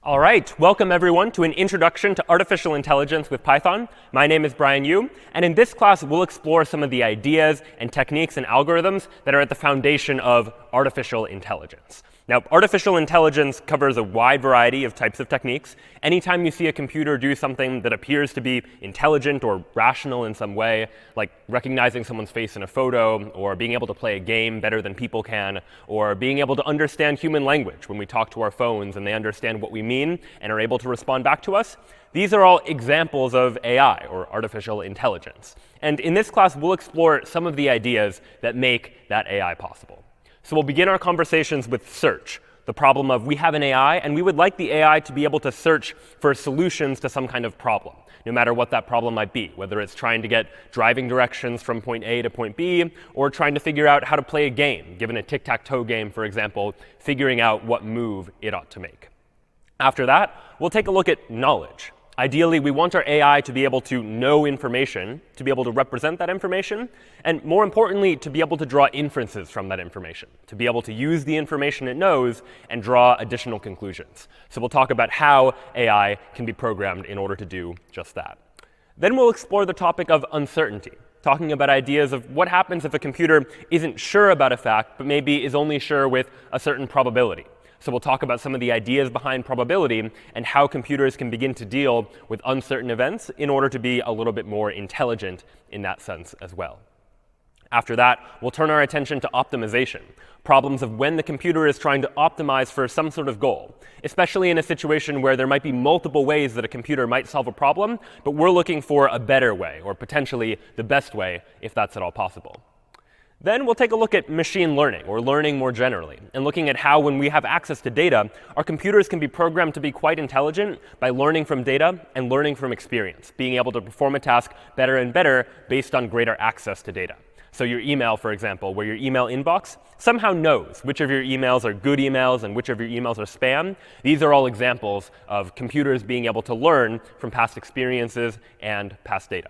All right, welcome everyone to an introduction to artificial intelligence with Python. My name is Brian Yu, and in this class, we'll explore some of the ideas and techniques and algorithms that are at the foundation of artificial intelligence. Now, artificial intelligence covers a wide variety of types of techniques. Anytime you see a computer do something that appears to be intelligent or rational in some way, like recognizing someone's face in a photo, or being able to play a game better than people can, or being able to understand human language when we talk to our phones and they understand what we mean and are able to respond back to us, these are all examples of AI, or artificial intelligence. And in this class, we'll explore some of the ideas that make that AI possible. So we'll begin our conversations with search, the problem of we have an AI, and we would like the AI to be able to search for solutions to some kind of problem, no matter what that problem might be, whether it's trying to get driving directions from point A to point B, or trying to figure out how to play a game, given a tic-tac-toe game, for example, figuring out what move it ought to make. After that, we'll take a look at knowledge. Ideally, we want our AI to be able to know information, to be able to represent that information, and more importantly, to be able to draw inferences from that information, to be able to use the information it knows and draw additional conclusions. So we'll talk about how AI can be programmed in order to do just that. Then we'll explore the topic of uncertainty, talking about ideas of what happens if a computer isn't sure about a fact, but maybe is only sure with a certain probability. So we'll talk about some of the ideas behind probability and how computers can begin to deal with uncertain events in order to be a little bit more intelligent in that sense as well. After that, we'll turn our attention to optimization, problems of when the computer is trying to optimize for some sort of goal, especially in a situation where there might be multiple ways that a computer might solve a problem, but we're looking for a better way, or potentially the best way, if that's at all possible. Then we'll take a look at machine learning, or learning more generally, and looking at how, when we have access to data, our computers can be programmed to be quite intelligent by learning from data and learning from experience, being able to perform a task better and better based on greater access to data. So your email, for example, where your email inbox somehow knows which of your emails are good emails and which of your emails are spam. These are all examples of computers being able to learn from past experiences and past data.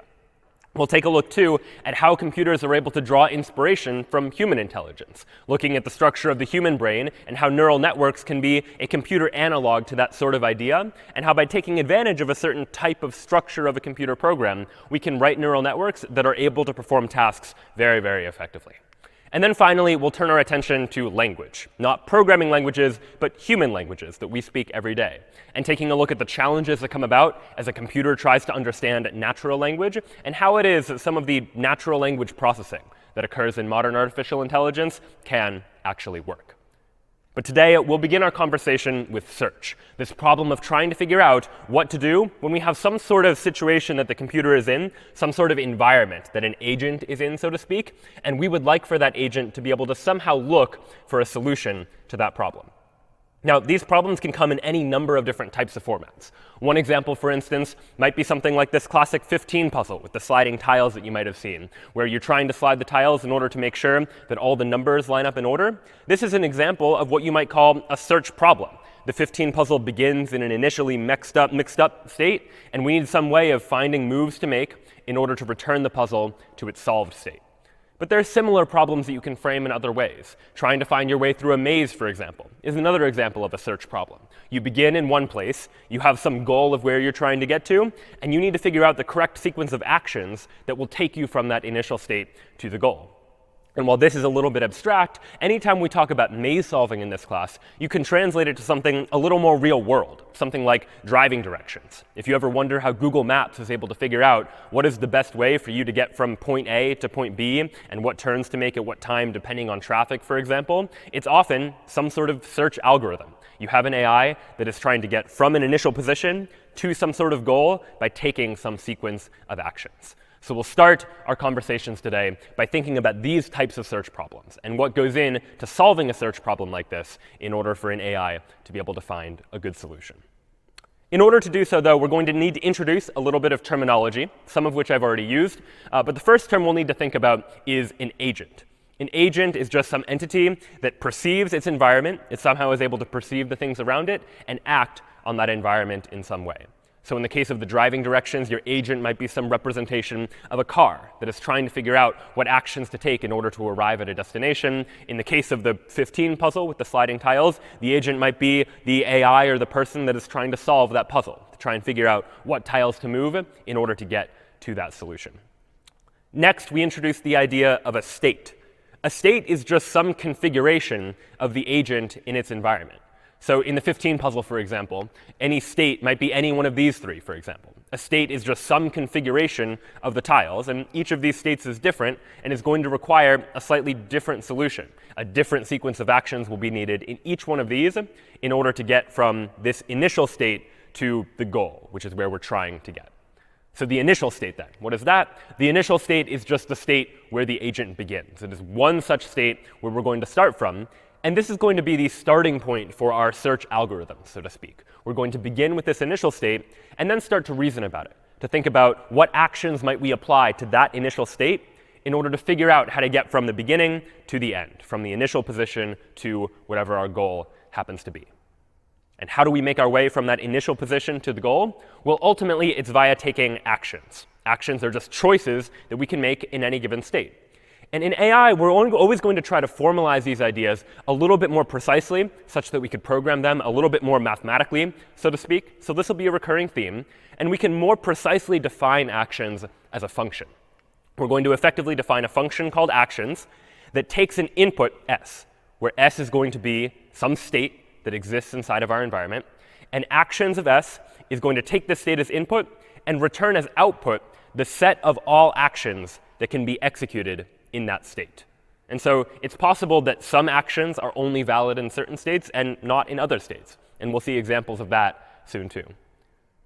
We'll take a look, too, at how computers are able to draw inspiration from human intelligence, looking at the structure of the human brain and how neural networks can be a computer analog to that sort of idea, and how by taking advantage of a certain type of structure of a computer program, we can write neural networks that are able to perform tasks very, very effectively. And then finally, we'll turn our attention to language, not programming languages, but human languages that we speak every day, and taking a look at the challenges that come about as a computer tries to understand natural language, and how it is that some of the natural language processing that occurs in modern artificial intelligence can actually work. But today, we'll begin our conversation with search, this problem of trying to figure out what to do when we have some sort of situation that the computer is in, some sort of environment that an agent is in, so to speak, and we would like for that agent to be able to somehow look for a solution to that problem. Now, these problems can come in any number of different types of formats. One example, for instance, might be something like this classic 15 puzzle with the sliding tiles that you might have seen, where you're trying to slide the tiles in order to make sure that all the numbers line up in order. This is an example of what you might call a search problem. The 15 puzzle begins in an initially mixed up state, and we need some way of finding moves to make in order to return the puzzle to its solved state. But there are similar problems that you can frame in other ways. Trying to find your way through a maze, for example, is another example of a search problem. You begin in one place, you have some goal of where you're trying to get to, and you need to figure out the correct sequence of actions that will take you from that initial state to the goal. And while this is a little bit abstract, anytime we talk about maze solving in this class, you can translate it to something a little more real world, something like driving directions. If you ever wonder how Google Maps is able to figure out what is the best way for you to get from point A to point B and what turns to make at what time depending on traffic, for example, it's often some sort of search algorithm. You have an AI that is trying to get from an initial position to some sort of goal by taking some sequence of actions. So we'll start our conversations today by thinking about these types of search problems and what goes into solving a search problem like this in order for an AI to be able to find a good solution. In order to do so, though, we're going to need to introduce a little bit of terminology, some of which I've already used. But the first term we'll need to think about is an agent. An agent is just some entity that perceives its environment. It somehow is able to perceive the things around it and act on that environment in some way. So in the case of the driving directions, your agent might be some representation of a car that is trying to figure out what actions to take in order to arrive at a destination. In the case of the 15 puzzle with the sliding tiles, the agent might be the AI or the person that is trying to solve that puzzle, to try and figure out what tiles to move in order to get to that solution. Next, we introduce the idea of a state. A state is just some configuration of the agent in its environment. So in the 15 puzzle, for example, any state might be any one of these three, for example. A state is just some configuration of the tiles, and each of these states is different and is going to require a slightly different solution. A different sequence of actions will be needed in each one of these in order to get from this initial state to the goal, which is where we're trying to get. So the initial state then, what is that? The initial state is just the state where the agent begins. It is one such state where we're going to start from. And this is going to be the starting point for our search algorithm, so to speak. We're going to begin with this initial state and then start to reason about it, to think about what actions might we apply to that initial state in order to figure out how to get from the beginning to the end, from the initial position to whatever our goal happens to be. And how do we make our way from that initial position to the goal? Well, ultimately, it's via taking actions. Actions are just choices that we can make in any given state. And in AI, we're always going to try to formalize these ideas a little bit more precisely, such that we could program them a little bit more mathematically, so to speak. So this will be a recurring theme. And we can more precisely define actions as a function. We're going to effectively define a function called actions that takes an input s, where s is going to be some state that exists inside of our environment. And actions of s is going to take this state as input and return as output the set of all actions that can be executed in that state. And so it's possible that some actions are only valid in certain states and not in other states. And we'll see examples of that soon too.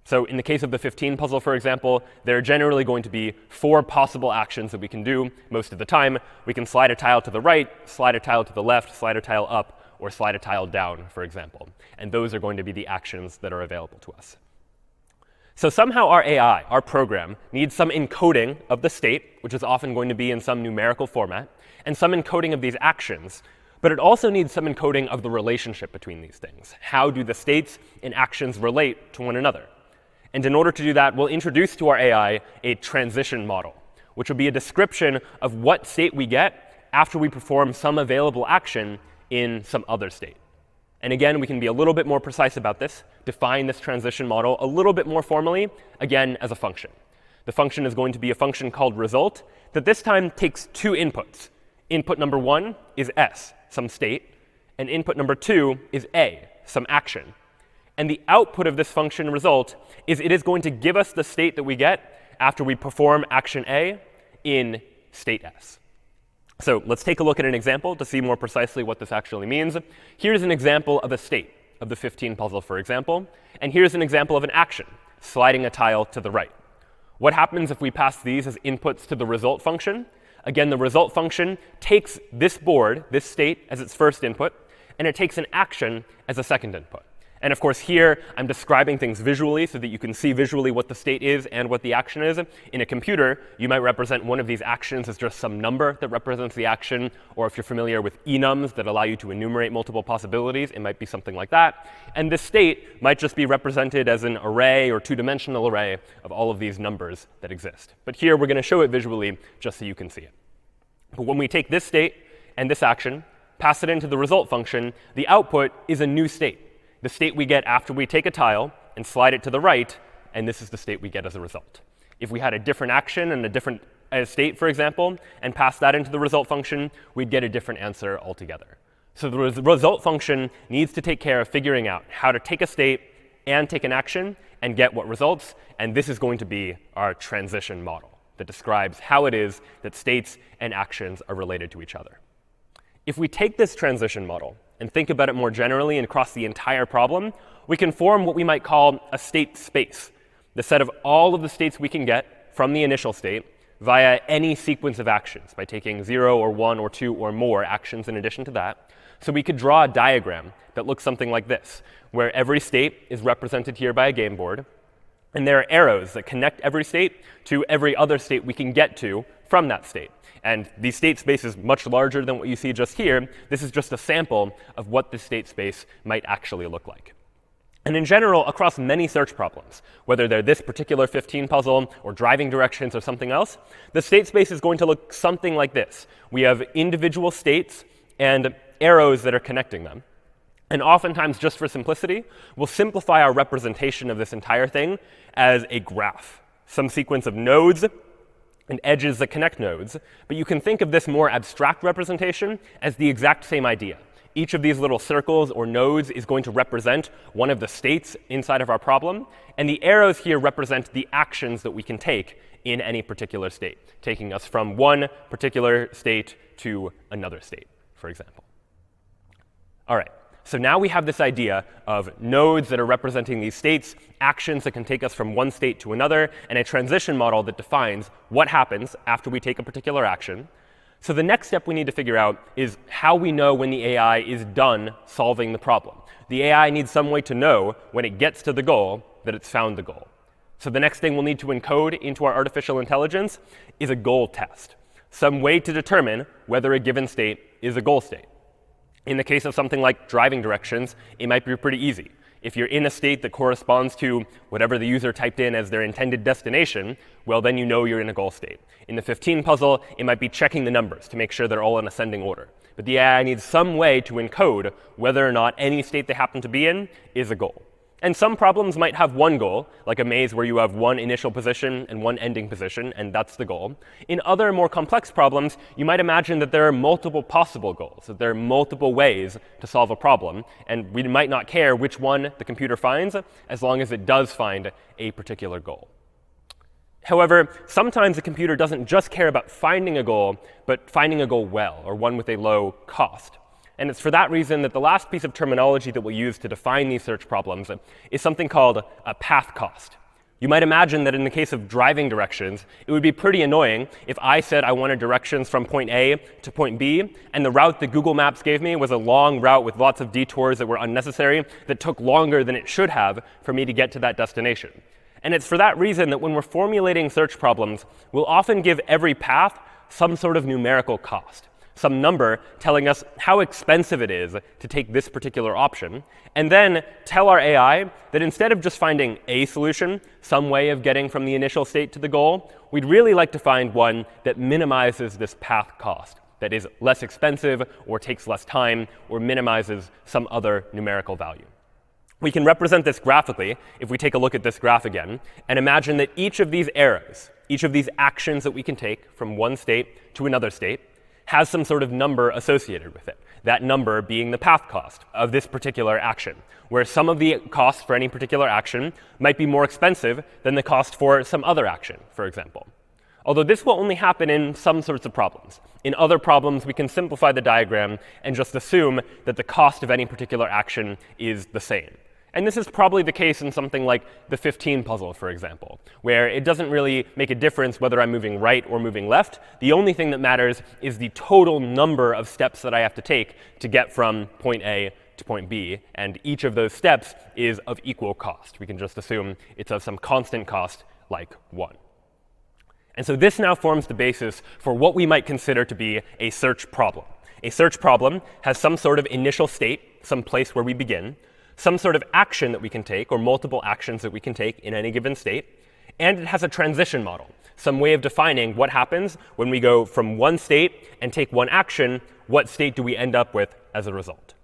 So in the case of the 15 puzzle, for example, there are generally going to be 4 possible actions that we can do most of the time. We can slide a tile to the right, slide a tile to the left, slide a tile up, or slide a tile down, for example. And those are going to be the actions that are available to us. So somehow our AI, our program, needs some encoding of the state, which is often going to be in some numerical format, and some encoding of these actions. But it also needs some encoding of the relationship between these things. How do the states and actions relate to one another? And in order to do that, we'll introduce to our AI a transition model, which will be a description of what state we get after we perform some available action in some other state. And again, we can be a little bit more precise about this, define this transition model a little bit more formally, again, as a function. The function is going to be a function called result that this time takes 2 inputs. Input number 1 is s, some state, and input number 2 is a, some action. And the output of this function result is it is going to give us the state that we get after we perform action a in state s. So let's take a look at an example to see more precisely what this actually means. Here's an example of a state of the 15 puzzle, for example. And here's an example of an action, sliding a tile to the right. What happens if we pass these as inputs to the result function? Again, the result function takes this board, this state, as its first input, and it takes an action as a second input. And of course, here, I'm describing things visually so that you can see visually what the state is and what the action is. In a computer, you might represent one of these actions as just some number that represents the action. Or if you're familiar with enums that allow you to enumerate multiple possibilities, it might be something like that. And this state might just be represented as an array or 2-dimensional array of all of these numbers that exist. But here, we're going to show it visually just so you can see it. But when we take this state and this action, pass it into the result function, the output is a new state. The state we get after we take a tile and slide it to the right, and this is the state we get as a result. If we had a different action and a different state, for example, and pass that into the result function, we'd get a different answer altogether. So the result function needs to take care of figuring out how to take a state and take an action and get what results. And this is going to be our transition model that describes how it is that states and actions are related to each other. If we take this transition model and think about it more generally and across the entire problem, we can form what we might call a state space, the set of all of the states we can get from the initial state via any sequence of actions by taking 0 or 1 or 2 or more actions in addition to that. So we could draw a diagram that looks something like this, where every state is represented here by a game board. And there are arrows that connect every state to every other state we can get to from that state. And the state space is much larger than what you see just here. This is just a sample of what the state space might actually look like. And in general, across many search problems, whether they're this particular 15 puzzle or driving directions or something else, the state space is going to look something like this. We have individual states and arrows that are connecting them. And oftentimes, just for simplicity, we'll simplify our representation of this entire thing as a graph, some sequence of nodes and edges that connect nodes. But you can think of this more abstract representation as the exact same idea. Each of these little circles or nodes is going to represent one of the states inside of our problem. And the arrows here represent the actions that we can take in any particular state, taking us from one particular state to another state, for example. All right. So now we have this idea of nodes that are representing these states, actions that can take us from one state to another, and a transition model that defines what happens after we take a particular action. So the next step we need to figure out is how we know when the AI is done solving the problem. The AI needs some way to know when it gets to the goal that it's found the goal. So the next thing we'll need to encode into our artificial intelligence is a goal test, some way to determine whether a given state is a goal state. In the case of something like driving directions, it might be pretty easy. If you're in a state that corresponds to whatever the user typed in as their intended destination, well, then you know you're in a goal state. In the 15 puzzle, it might be checking the numbers to make sure they're all in ascending order. But the AI needs some way to encode whether or not any state they happen to be in is a goal. And some problems might have one goal, like a maze where you have one initial position and one ending position, and that's the goal. In other more complex problems, you might imagine that there are multiple possible goals, that there are multiple ways to solve a problem, and we might not care which one the computer finds, as long as it does find a particular goal. However, sometimes the computer doesn't just care about finding a goal, but finding a goal well, or one with a low cost. And it's for that reason that the last piece of terminology that we'll use to define these search problems is something called a path cost. You might imagine that in the case of driving directions, it would be pretty annoying if I said I wanted directions from point A to point B, and the route that Google Maps gave me was a long route with lots of detours that were unnecessary, that took longer than it should have for me to get to that destination. And it's for that reason that when we're formulating search problems, we'll often give every path some sort of numerical cost, some number telling us how expensive it is to take this particular option, and then tell our AI that instead of just finding a solution, some way of getting from the initial state to the goal, we'd really like to find one that minimizes this path cost, that is less expensive or takes less time or minimizes some other numerical value. We can represent this graphically if we take a look at this graph again and imagine that each of these arrows, each of these actions that we can take from one state to another state, has some sort of number associated with it, that number being the path cost of this particular action, where some of the costs for any particular action might be more expensive than the cost for some other action, for example. Although this will only happen in some sorts of problems. In other problems, we can simplify the diagram and just assume that the cost of any particular action is the same. And this is probably the case in something like the 15 puzzle, for example, where it doesn't really make a difference whether I'm moving right or moving left. The only thing that matters is the total number of steps that I have to take to get from point A to point B. And each of those steps is of equal cost. We can just assume it's of some constant cost, like 1. And so this now forms the basis for what we might consider to be a search problem. A search problem has some sort of initial state, some place where we begin, some sort of action that we can take, or multiple actions that we can take in any given state, and it has a transition model, some way of defining what happens when we go from one state and take one action, what state do we end up with as a result.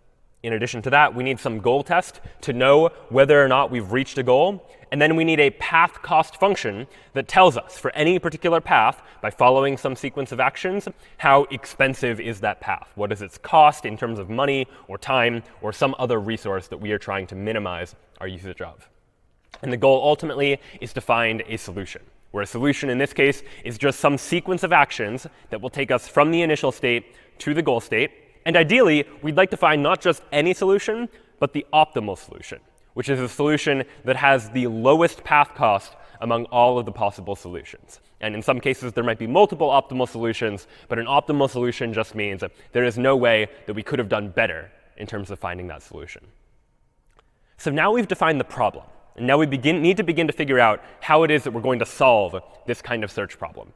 In addition to that, we need some goal test to know whether or not we've reached a goal, and then we need a path cost function that tells us for any particular path, by following some sequence of actions, how expensive is that path? What is its cost in terms of money or time or some other resource that we are trying to minimize our usage of? And the goal ultimately is to find a solution, where a solution in this case is just some sequence of actions that will take us from the initial state to the goal state. And ideally, we'd like to find not just any solution, but the optimal solution, which is a solution that has the lowest path cost among all of the possible solutions. And in some cases, there might be multiple optimal solutions, but an optimal solution just means that there is no way that we could have done better in terms of finding that solution. So now we've defined the problem. And now we need to begin to figure out how it is that we're going to solve this kind of search problem.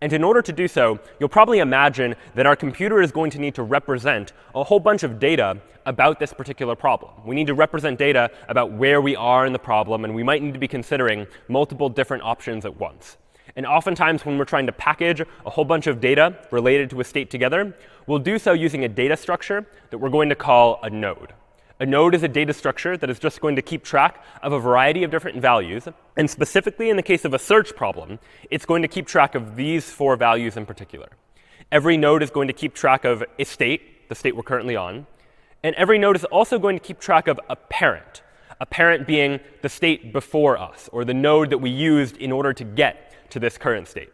And in order to do so, you'll probably imagine that our computer is going to need to represent a whole bunch of data about this particular problem. We need to represent data about where we are in the problem, and we might need to be considering multiple different options at once. And oftentimes, when we're trying to package a whole bunch of data related to a state together, we'll do so using a data structure that we're going to call a node. A node is a data structure that is just going to keep track of a variety of different values. And specifically, in the case of a search problem, it's going to keep track of these 4 values in particular. Every node is going to keep track of a state, the state we're currently on. And every node is also going to keep track of a parent being the state before us, or the node that we used in order to get to this current state.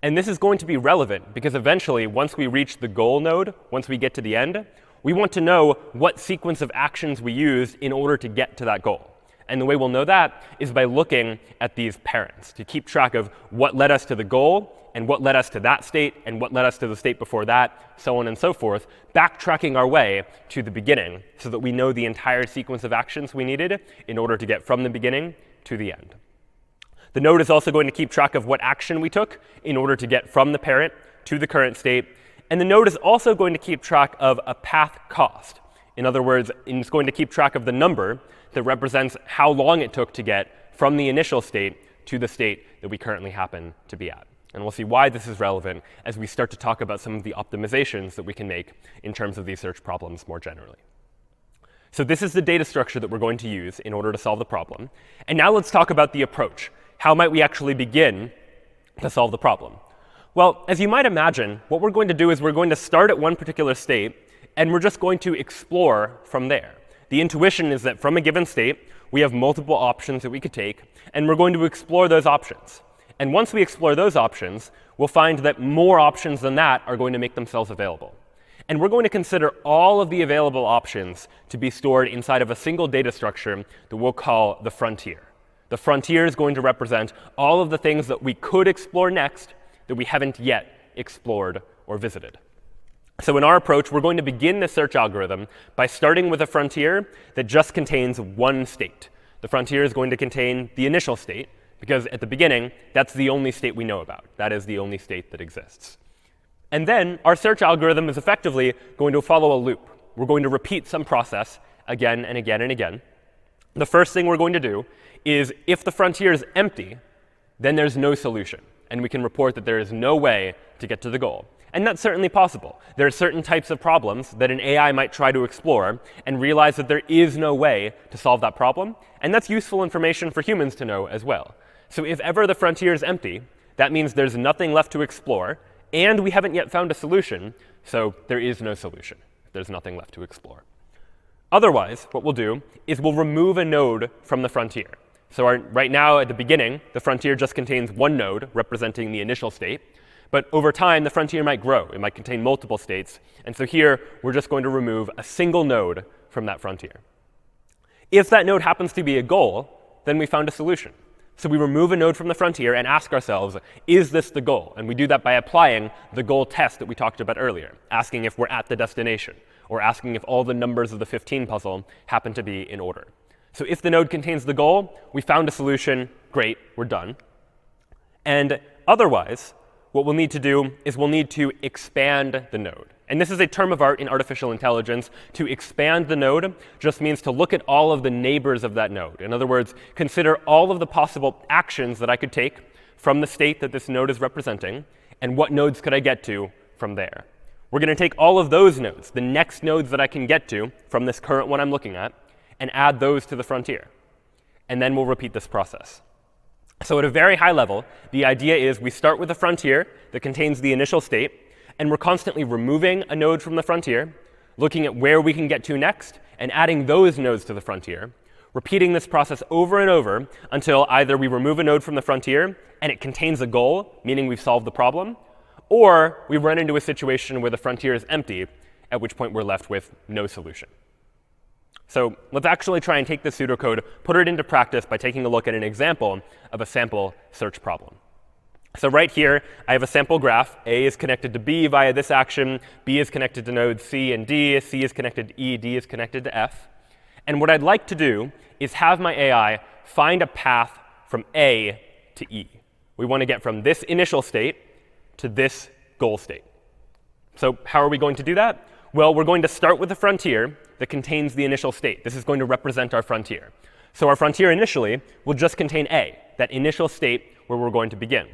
And this is going to be relevant because eventually, once we reach the goal node, once we get to the end, we want to know what sequence of actions we used in order to get to that goal. And the way we'll know that is by looking at these parents to keep track of what led us to the goal and what led us to that state and what led us to the state before that, so on and so forth, backtracking our way to the beginning so that we know the entire sequence of actions we needed in order to get from the beginning to the end. The node is also going to keep track of what action we took in order to get from the parent to the current state. And the node is also going to keep track of a path cost. In other words, it's going to keep track of the number that represents how long it took to get from the initial state to the state that we currently happen to be at. And we'll see why this is relevant as we start to talk about some of the optimizations that we can make in terms of these search problems more generally. So this is the data structure that we're going to use in order to solve the problem. And now let's talk about the approach. How might we actually begin to solve the problem? Well, as you might imagine, what we're going to do is we're going to start at one particular state, and we're just going to explore from there. The intuition is that from a given state, we have multiple options that we could take, and we're going to explore those options. And once we explore those options, we'll find that more options than that are going to make themselves available. And we're going to consider all of the available options to be stored inside of a single data structure that we'll call the frontier. The frontier is going to represent all of the things that we could explore next that we haven't yet explored or visited. So in our approach, we're going to begin the search algorithm by starting with a frontier that just contains one state. The frontier is going to contain the initial state, because at the beginning, that's the only state we know about. That is the only state that exists. And then our search algorithm is effectively going to follow a loop. We're going to repeat some process again and again and again. The first thing we're going to do is, if the frontier is empty, then there's no solution. And we can report that there is no way to get to the goal. And that's certainly possible. There are certain types of problems that an AI might try to explore and realize that there is no way to solve that problem. And that's useful information for humans to know as well. So if ever the frontier is empty, that means there's nothing left to explore, and we haven't yet found a solution, so there is no solution. There's nothing left to explore. Otherwise, what we'll do is we'll remove a node from the frontier. So right now, at the beginning, the frontier just contains one node representing the initial state. But over time, the frontier might grow. It might contain multiple states. And so here, we're just going to remove a single node from that frontier. If that node happens to be a goal, then we found a solution. So we remove a node from the frontier and ask ourselves, is this the goal? And we do that by applying the goal test that we talked about earlier, asking if we're at the destination, or asking if all the numbers of the 15 puzzle happen to be in order. So if the node contains the goal, we found a solution, great, we're done. And otherwise, what we'll need to do is we'll need to expand the node. And this is a term of art in artificial intelligence. To expand the node just means to look at all of the neighbors of that node. In other words, consider all of the possible actions that I could take from the state that this node is representing, and what nodes could I get to from there. We're going to take all of those nodes, the next nodes that I can get to from this current one I'm looking at, and add those to the frontier. And then we'll repeat this process. So at a very high level, the idea is we start with a frontier that contains the initial state, and we're constantly removing a node from the frontier, looking at where we can get to next, and adding those nodes to the frontier, repeating this process over and over until either we remove a node from the frontier and it contains a goal, meaning we've solved the problem, or we run into a situation where the frontier is empty, at which point we're left with no solution. So let's actually try and take this pseudocode, put it into practice by taking a look at an example of a sample search problem. So right here, I have a sample graph. A is connected to B via this action. B is connected to nodes C and D. C is connected to E. D is connected to F. And what I'd like to do is have my AI find a path from A to E. We want to get from this initial state to this goal state. So how are we going to do that? Well, we're going to start with a frontier that contains the initial state. This is going to represent our frontier. So our frontier initially will just contain A, that initial state where we're going to begin.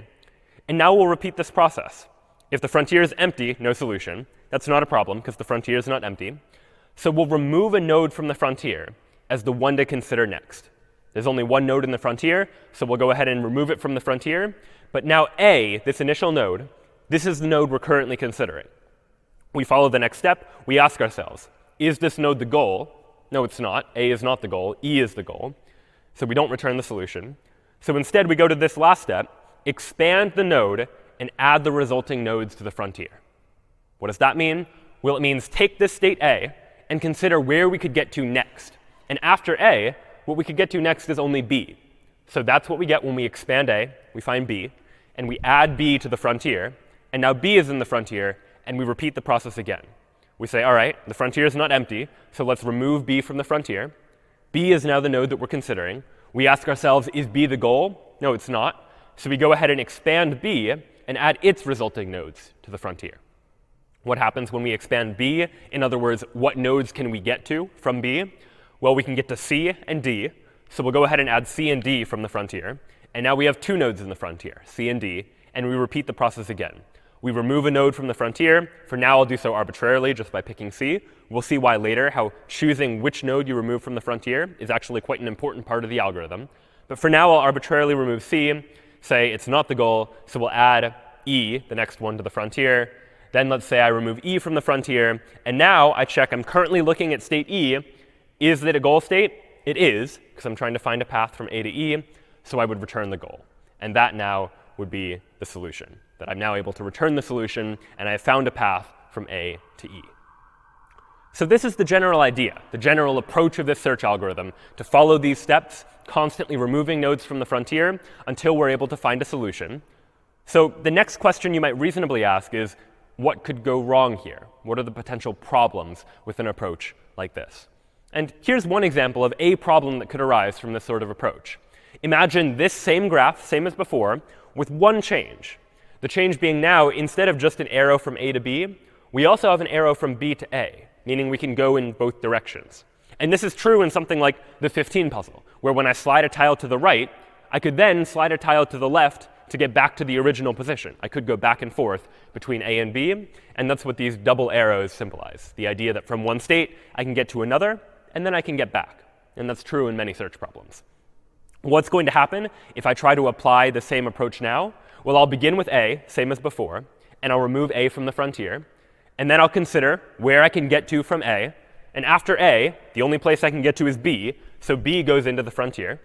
And now we'll repeat this process. If the frontier is empty, no solution. That's not a problem because the frontier is not empty. So we'll remove a node from the frontier as the one to consider next. There's only one node in the frontier, so we'll go ahead and remove it from the frontier. But now A, this initial node, this is the node we're currently considering. We follow the next step. We ask ourselves, is this node the goal? No, it's not. A is not the goal. E is the goal. So we don't return the solution. So instead, we go to this last step, expand the node, and add the resulting nodes to the frontier. What does that mean? Well, it means take this state A and consider where we could get to next. And after A, what we could get to next is only B. So that's what we get when we expand A. We find B, and we add B to the frontier. And now B is in the frontier, and we repeat the process again. We say, all right, the frontier is not empty, so let's remove B from the frontier. B is now the node that we're considering. We ask ourselves, is B the goal? No, it's not. So we go ahead and expand B and add its resulting nodes to the frontier. What happens when we expand B? In other words, what nodes can we get to from B? Well, we can get to C and D. So we'll go ahead and add C and D from the frontier. And now we have two nodes in the frontier, C and D. And we repeat the process again. We remove a node from the frontier. For now, I'll do so arbitrarily just by picking C. We'll see why later, how choosing which node you remove from the frontier is actually quite an important part of the algorithm. But for now, I'll arbitrarily remove C, say it's not the goal, so we'll add E, the next one, to the frontier. Then let's say I remove E from the frontier. And now I check, I'm currently looking at state E. Is it a goal state? It is, because I'm trying to find a path from A to E. So I would return the goal. And that now would be the solution, that I'm now able to return the solution, and I have found a path from A to E. So this is the general idea, the general approach of this search algorithm, to follow these steps, constantly removing nodes from the frontier until we're able to find a solution. So the next question you might reasonably ask is, what could go wrong here? What are the potential problems with an approach like this? And here's one example of a problem that could arise from this sort of approach. Imagine this same graph, same as before, with one change. The change being now, instead of just an arrow from A to B, we also have an arrow from B to A, meaning we can go in both directions. And this is true in something like the 15 puzzle, where when I slide a tile to the right, I could then slide a tile to the left to get back to the original position. I could go back and forth between A and B, and that's what these double arrows symbolize, the idea that from one state, I can get to another, and then I can get back. And that's true in many search problems. What's going to happen if I try to apply the same approach now? Well, I'll begin with A, same as before, and I'll remove A from the frontier. And then I'll consider where I can get to from A. And after A, the only place I can get to is B, so B goes into the frontier.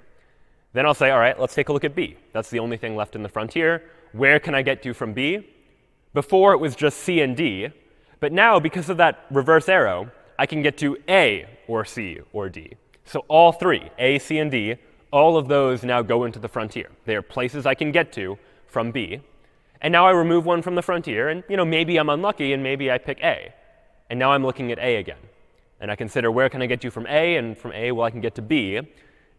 Then I'll say, all right, let's take a look at B. That's the only thing left in the frontier. Where can I get to from B? Before, it was just C and D. But now, because of that reverse arrow, I can get to A or C or D. So all three, A, C, and D, all of those now go into the frontier. They are places I can get to from B. And now I remove one from the frontier, and maybe I'm unlucky, and maybe I pick A. And now I'm looking at A again. And I consider where can I get to from A, and from A, well, I can get to B.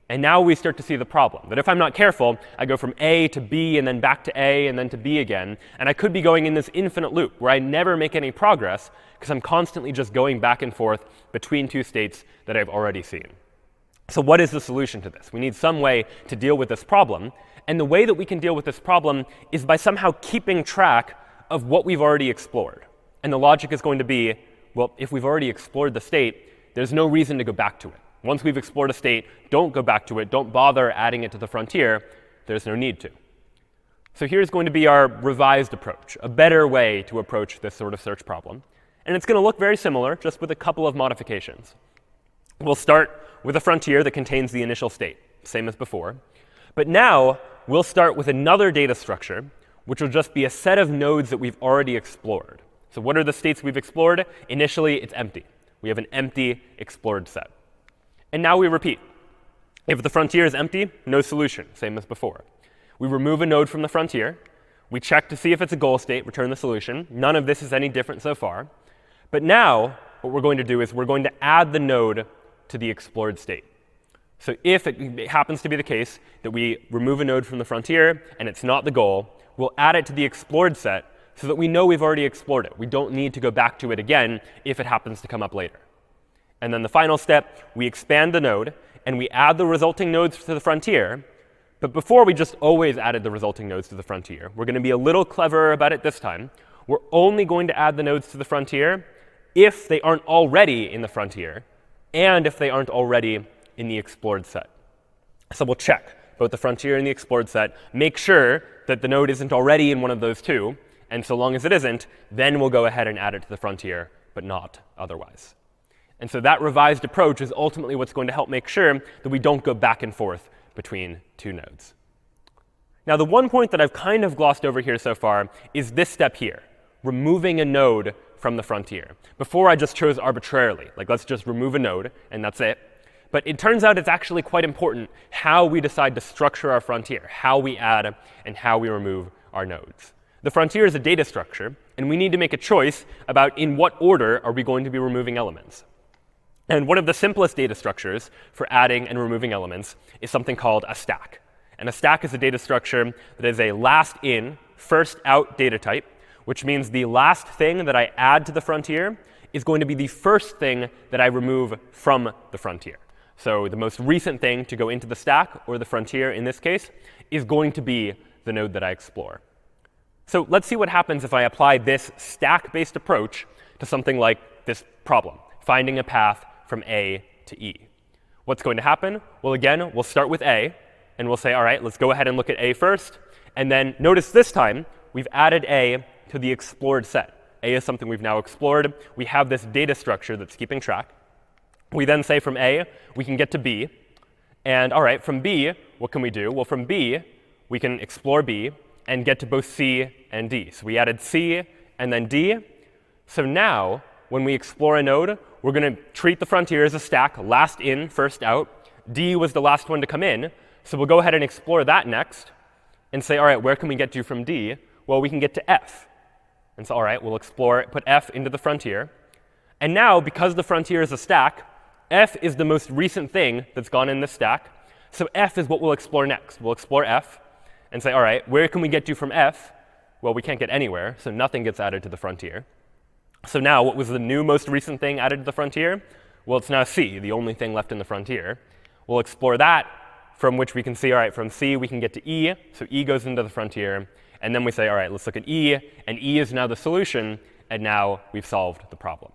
And now we start to see the problem, that if I'm not careful, I go from A to B, and then back to A, and then to B again. And I could be going in this infinite loop where I never make any progress because I'm constantly just going back and forth between two states that I've already seen. So what is the solution to this? We need some way to deal with this problem. And the way that we can deal with this problem is by somehow keeping track of what we've already explored. And the logic is going to be, well, if we've already explored the state, there's no reason to go back to it. Once we've explored a state, don't go back to it. Don't bother adding it to the frontier. There's no need to. So here's going to be our revised approach, a better way to approach this sort of search problem. And it's going to look very similar, just with a couple of modifications. We'll start with a frontier that contains the initial state, same as before. But now, we'll start with another data structure, which will just be a set of nodes that we've already explored. So what are the states we've explored? Initially, it's empty. We have an empty explored set. And now we repeat. If the frontier is empty, no solution, same as before. We remove a node from the frontier. We check to see if it's a goal state, return the solution. None of this is any different so far. But now, what we're going to do is we're going to add the node to the explored state. So if it happens to be the case that we remove a node from the frontier and it's not the goal, we'll add it to the explored set so that we know we've already explored it. We don't need to go back to it again if it happens to come up later. And then the final step, we expand the node, and we add the resulting nodes to the frontier. But before we just always added the resulting nodes to the frontier, we're going to be a little cleverer about it this time. We're only going to add the nodes to the frontier if they aren't already in the frontier, and if they aren't already in the explored set. So we'll check both the frontier and the explored set, make sure that the node isn't already in one of those two, and so long as it isn't, then we'll go ahead and add it to the frontier, but not otherwise. And so that revised approach is ultimately what's going to help make sure that we don't go back and forth between two nodes. Now, the one point that I've kind of glossed over here so far is this step here, removing a node from the frontier. Before, I just chose arbitrarily, like let's just remove a node, and that's it. But it turns out it's actually quite important how we decide to structure our frontier, how we add and how we remove our nodes. The frontier is a data structure, and we need to make a choice about in what order are we going to be removing elements. And one of the simplest data structures for adding and removing elements is something called a stack. And a stack is a data structure that is a last in, first out data type, which means the last thing that I add to the frontier is going to be the first thing that I remove from the frontier. So the most recent thing to go into the stack, or the frontier in this case, is going to be the node that I explore. So let's see what happens if I apply this stack-based approach to something like this problem, finding a path from A to E. What's going to happen? Well, again, we'll start with A, and we'll say, all right, let's go ahead and look at A first. And then notice this time, we've added A to the explored set. A is something we've now explored. We have this data structure that's keeping track. We then say from A, we can get to B. And all right, from B, what can we do? Well, from B, we can explore B and get to both C and D. So we added C and then D. So now, when we explore a node, we're going to treat the frontier as a stack, last in, first out. D was the last one to come in. So we'll go ahead and explore that next and say, all right, where can we get to from D? Well, we can get to F. And so, all right, we'll explore, put F into the frontier. And now, because the frontier is a stack, F is the most recent thing that's gone in this stack. So F is what we'll explore next. We'll explore F and say, all right, where can we get to from F? Well, we can't get anywhere, so nothing gets added to the frontier. So now, what was the new most recent thing added to the frontier? Well, it's now C, the only thing left in the frontier. We'll explore that, from which we can see, all right, from C we can get to E. So E goes into the frontier. And then we say, all right, let's look at E. And E is now the solution. And now we've solved the problem.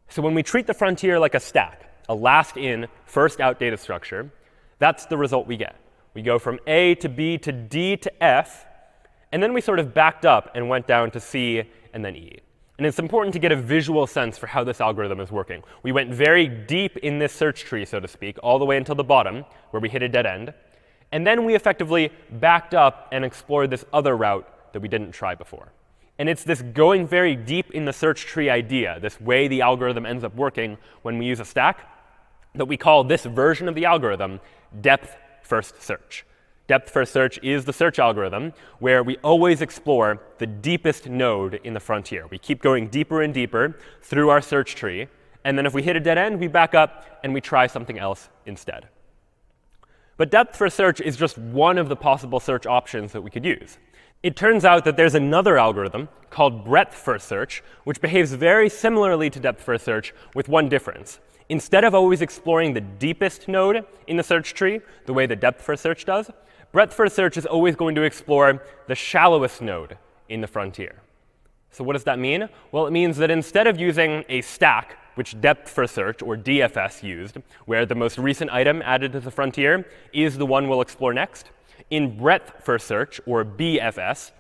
So when we treat the frontier like a stack, a last in, first out data structure, that's the result we get. We go from A to B to D to F. And then we sort of backed up and went down to C and then E. And it's important to get a visual sense for how this algorithm is working. We went very deep in this search tree, so to speak, all the way until the bottom, where we hit a dead end. And then we effectively backed up and explored this other route that we didn't try before. And it's this going very deep in the search tree idea, this way the algorithm ends up working when we use a stack, that we call this version of the algorithm depth-first search. Depth-first search is the search algorithm where we always explore the deepest node in the frontier. We keep going deeper and deeper through our search tree. And then if we hit a dead end, we back up and we try something else instead. But depth-first search is just one of the possible search options that we could use. It turns out that there's another algorithm called breadth-first search, which behaves very similarly to depth-first search with one difference. Instead of always exploring the deepest node in the search tree, the way that depth-first search does, breadth-first search is always going to explore the shallowest node in the frontier. So what does that mean? Well, it means that instead of using a stack, which depth-first search, or DFS, used, where the most recent item added to the frontier is the one we'll explore next, in breadth-first search, or BFS,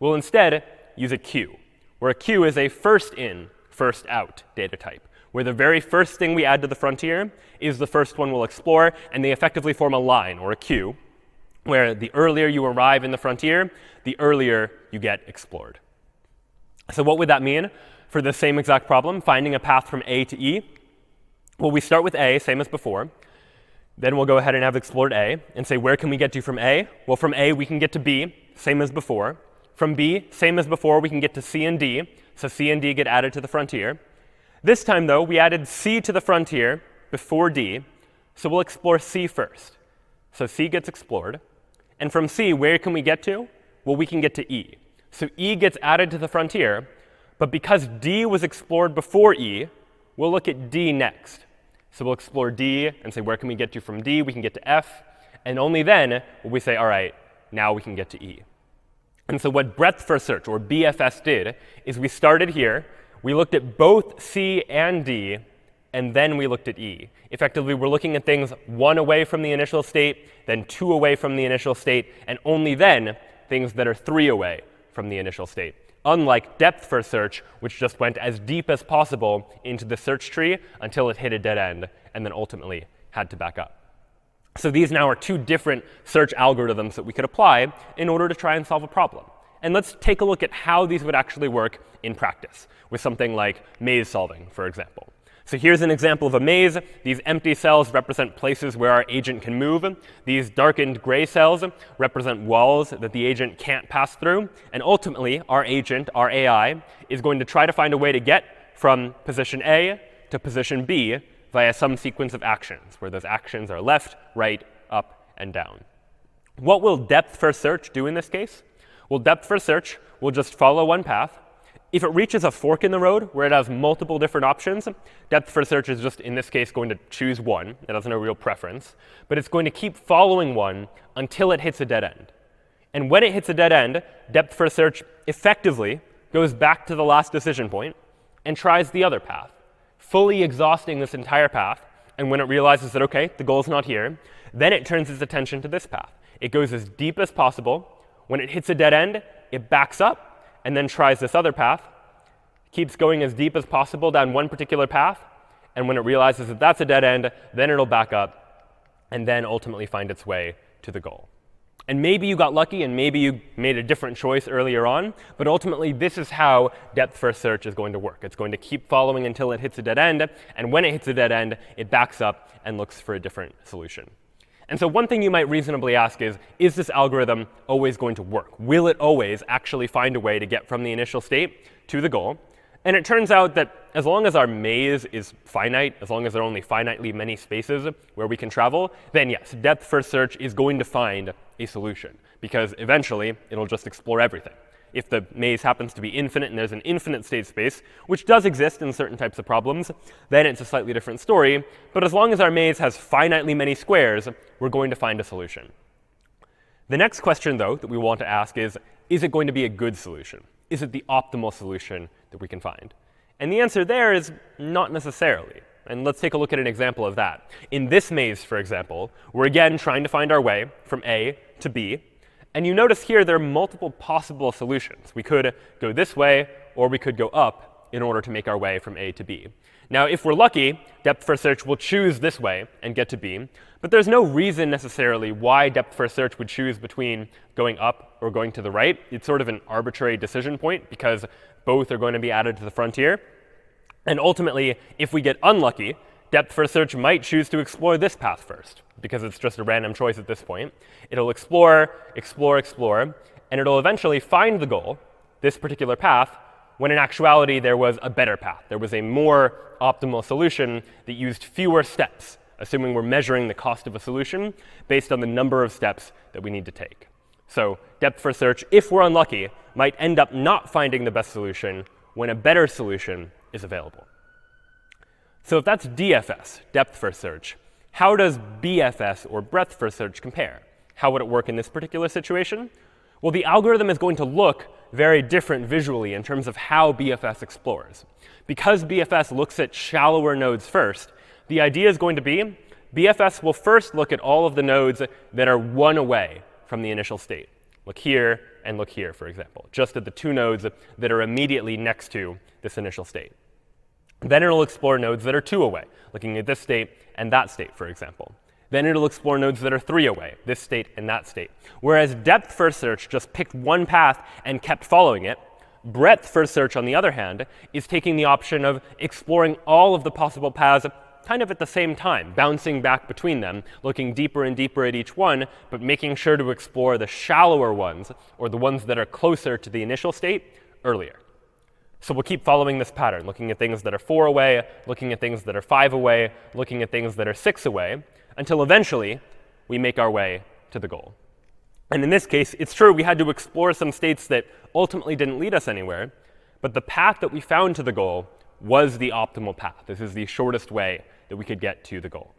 we'll instead use a queue, where a queue is a first-in, first-out data type, where the very first thing we add to the frontier is the first one we'll explore, and they effectively form a line, or a queue, where the earlier you arrive in the frontier, the earlier you get explored. So what would that mean for the same exact problem, finding a path from A to E? Well, we start with A, same as before. Then we'll go ahead and have explored A and say, where can we get to from A? Well, from A, we can get to B, same as before. From B, same as before, we can get to C and D. So C and D get added to the frontier. This time, though, we added C to the frontier before D. So we'll explore C first. So C gets explored. And from C, where can we get to? Well, we can get to E. So E gets added to the frontier, but because D was explored before E, we'll look at D next. So we'll explore D and say, where can we get to from D? We can get to F. And only then will we say, all right, now we can get to E. And so what breadth first search, or BFS, did is we started here. We looked at both C and D, and then we looked at E. Effectively, we're looking at things 1 away from the initial state, then 2 away from the initial state, and only then things that are 3 away from the initial state. Unlike depth first search, which just went as deep as possible into the search tree until it hit a dead end, and then ultimately had to back up. So these now are 2 different search algorithms that we could apply in order to try and solve a problem. And let's take a look at how these would actually work in practice with something like maze solving, for example. So here's an example of a maze. These empty cells represent places where our agent can move. These darkened gray cells represent walls that the agent can't pass through. And ultimately, our agent, our AI, is going to try to find a way to get from position A to position B via some sequence of actions, where those actions are left, right, up, and down. What will depth first search do in this case? Well, depth first search will just follow one path. If it reaches a fork in the road where it has multiple different options, depth first search is just, in this case, going to choose one. It has no real preference. But it's going to keep following one until it hits a dead end. And when it hits a dead end, depth first search effectively goes back to the last decision point and tries the other path, fully exhausting this entire path. And when it realizes that, OK, the goal's not here, then it turns its attention to this path. It goes as deep as possible. When it hits a dead end, it backs up and then tries this other path, keeps going as deep as possible down one particular path. And when it realizes that that's a dead end, then it'll back up and then ultimately find its way to the goal. And maybe you got lucky and maybe you made a different choice earlier on, but ultimately this is how depth first search is going to work. It's going to keep following until it hits a dead end, and when it hits a dead end, it backs up and looks for a different solution. And so one thing you might reasonably ask is this algorithm always going to work? Will it always actually find a way to get from the initial state to the goal? And it turns out that as long as our maze is finite, as long as there are only finitely many spaces where we can travel, then yes, depth first search is going to find a solution, because eventually it'll just explore everything. If the maze happens to be infinite and there's an infinite state space, which does exist in certain types of problems, then it's a slightly different story. But as long as our maze has finitely many squares, we're going to find a solution. The next question, though, that we want to ask is it going to be a good solution? Is it the optimal solution that we can find? And the answer there is not necessarily. And let's take a look at an example of that. In this maze, for example, we're again trying to find our way from A to B. And you notice here there are multiple possible solutions. We could go this way, or we could go up in order to make our way from A to B. Now, if we're lucky, depth first search will choose this way and get to B. But there's no reason necessarily why depth first search would choose between going up or going to the right. It's sort of an arbitrary decision point, because both are going to be added to the frontier. And ultimately, if we get unlucky, depth first search might choose to explore this path first, because it's just a random choice at this point. It'll explore, explore, explore, and it'll eventually find the goal, this particular path, when in actuality there was a better path. There was a more optimal solution that used fewer steps, assuming we're measuring the cost of a solution based on the number of steps that we need to take. So depth first search, if we're unlucky, might end up not finding the best solution when a better solution is available. So if that's DFS, depth first search, how does BFS, or breadth first search, compare? How would it work in this particular situation? Well, the algorithm is going to look very different visually in terms of how BFS explores. Because BFS looks at shallower nodes first, the idea is going to be BFS will first look at all of the nodes that are 1 away from the initial state. Look here and look here, for example, just at the 2 nodes that are immediately next to this initial state. Then it'll explore nodes that are 2 away, looking at this state and that state, for example. Then it'll explore nodes that are 3 away, this state and that state. Whereas depth first search just picked one path and kept following it, breadth first search, on the other hand, is taking the option of exploring all of the possible paths kind of at the same time, bouncing back between them, looking deeper and deeper at each one, but making sure to explore the shallower ones, or the ones that are closer to the initial state, earlier. So we'll keep following this pattern, looking at things that are 4 away, looking at things that are 5 away, looking at things that are 6 away, until eventually we make our way to the goal. And in this case, it's true we had to explore some states that ultimately didn't lead us anywhere, but the path that we found to the goal was the optimal path. This is the shortest way that we could get to the goal.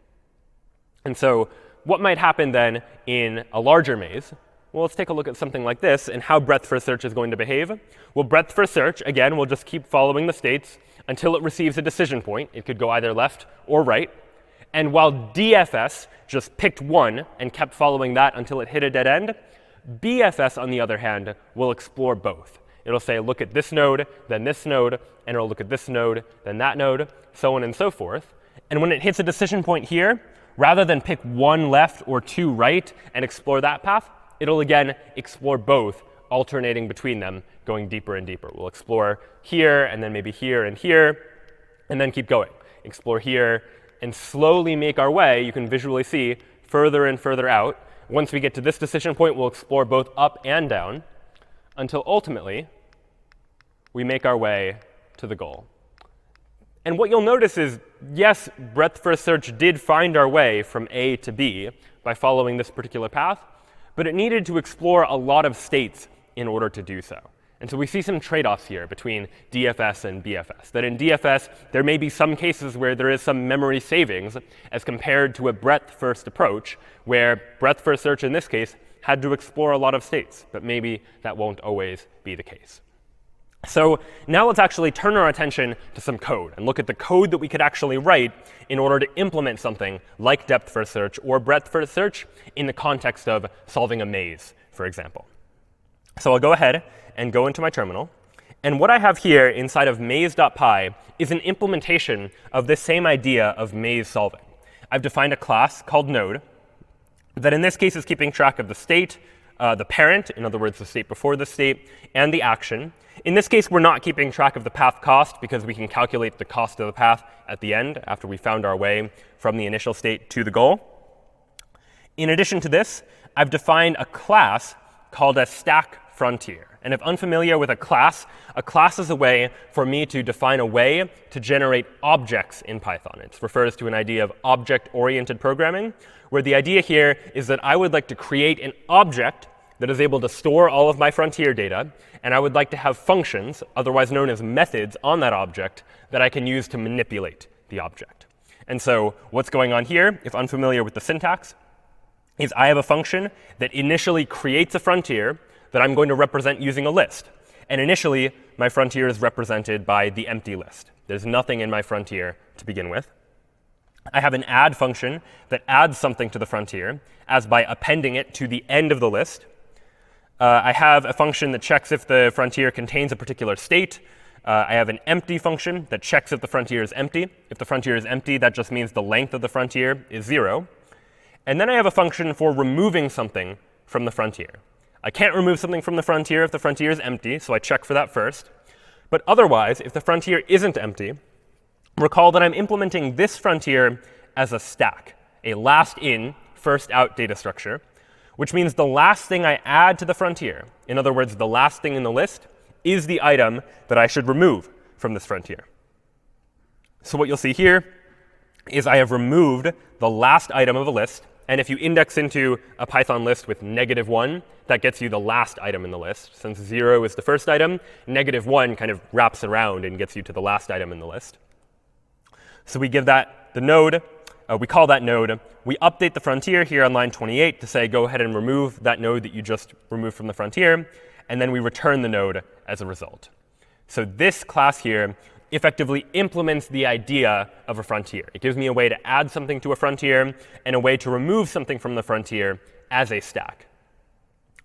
And so what might happen then in a larger maze? Well, let's take a look at something like this and how breadth first search is going to behave. Well, breadth first search, again, will just keep following the states until it receives a decision point. It could go either left or right. And while DFS just picked one and kept following that until it hit a dead end, BFS, on the other hand, will explore both. It'll say, look at this node, then this node, and it'll look at this node, then that node, so on and so forth. And when it hits a decision point here, rather than pick one left or two right and explore that path, it'll again explore both, alternating between them, going deeper and deeper. We'll explore here, and then maybe here, and then keep going. Explore here, and slowly make our way, you can visually see, further and further out. Once we get to this decision point, we'll explore both up and down, until ultimately we make our way to the goal. And what you'll notice is, yes, breadth first search did find our way from A to B by following this particular path, but it needed to explore a lot of states in order to do so. And so we see some trade-offs here between DFS and BFS. That in DFS, there may be some cases where there is some memory savings as compared to a breadth-first approach, where breadth-first search in this case had to explore a lot of states. But maybe that won't always be the case. So now let's actually turn our attention to some code and look at the code that we could actually write in order to implement something like depth-first search or breadth-first search in the context of solving a maze, for example. So I'll go ahead and go into my terminal. And what I have here inside of maze.py is an implementation of this same idea of maze solving. I've defined a class called node that in this case is keeping track of the state, the parent, in other words, the state before the state, and the action. In this case, we're not keeping track of the path cost because we can calculate the cost of the path at the end after we found our way from the initial state to the goal. In addition to this, I've defined a class called a stack frontier. And if unfamiliar with a class is a way for me to define a way to generate objects in Python. It refers to an idea of object-oriented programming, where the idea here is that I would like to create an object that is able to store all of my frontier data, and I would like to have functions, otherwise known as methods, on that object that I can use to manipulate the object. And so what's going on here, if unfamiliar with the syntax, is I have a function that initially creates a frontier that I'm going to represent using a list. And initially, my frontier is represented by the empty list. There's nothing in my frontier to begin with. I have an add function that adds something to the frontier, as by appending it to the end of the list. I have a function that checks if the frontier contains a particular state. I have an empty function that checks if the frontier is empty. If the frontier is empty, that just means the length of the frontier is 0. And then I have a function for removing something from the frontier. I can't remove something from the frontier if the frontier is empty, so I check for that first. But otherwise, if the frontier isn't empty, recall that I'm implementing this frontier as a stack, a last in, first out data structure, which means the last thing I add to the frontier, in other words, the last thing in the list, is the item that I should remove from this frontier. So what you'll see here is I have removed the last item of a list. And if you index into a Python list with -1, that gets you the last item in the list. Since 0 is the first item, -1 kind of wraps around and gets you to the last item in the list. So we give that the node. We call that node. We update the frontier here on line 28 to say, go ahead and remove that node that you just removed from the frontier. And then we return the node as a result. So this class here effectively implements the idea of a frontier. It gives me a way to add something to a frontier and a way to remove something from the frontier as a stack.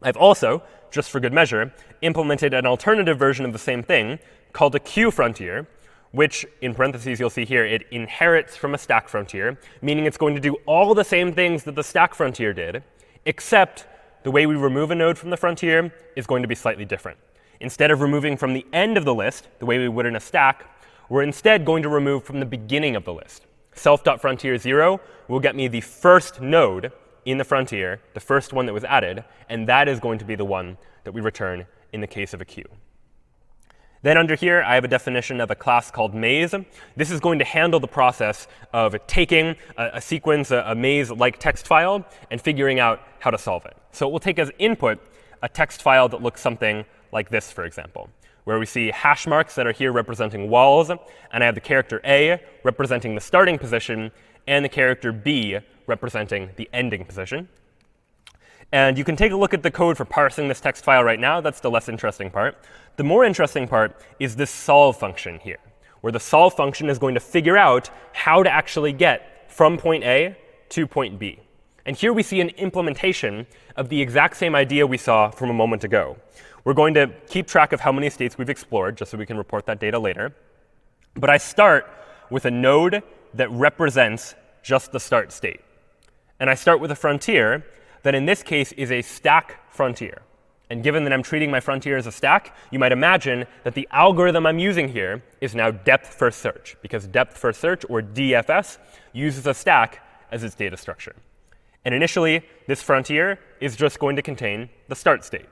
I've also, just for good measure, implemented an alternative version of the same thing called a queue frontier, which, in parentheses, you'll see here, it inherits from a stack frontier, meaning it's going to do all the same things that the stack frontier did, except the way we remove a node from the frontier is going to be slightly different. Instead of removing from the end of the list, the way we would in a stack, we're instead going to remove from the beginning of the list. Self.frontier0 will get me the first node in the frontier, the first one that was added, and that is going to be the one that we return in the case of a queue. Then under here, I have a definition of a class called maze. This is going to handle the process of taking a sequence, a maze-like text file, and figuring out how to solve it. So it will take as input a text file that looks something like this, for example, where we see hash marks that are here representing walls, and I have the character A representing the starting position, and the character B representing the ending position. And you can take a look at the code for parsing this text file right now. That's the less interesting part. The more interesting part is this solve function here, where the solve function is going to figure out how to actually get from point A to point B. And here we see an implementation of the exact same idea we saw from a moment ago. We're going to keep track of how many states we've explored, just so we can report that data later. But I start with a node that represents just the start state. And I start with a frontier that in this case is a stack frontier. And given that I'm treating my frontier as a stack, you might imagine that the algorithm I'm using here is now depth first search, because depth first search, or DFS, uses a stack as its data structure. And initially, this frontier is just going to contain the start state.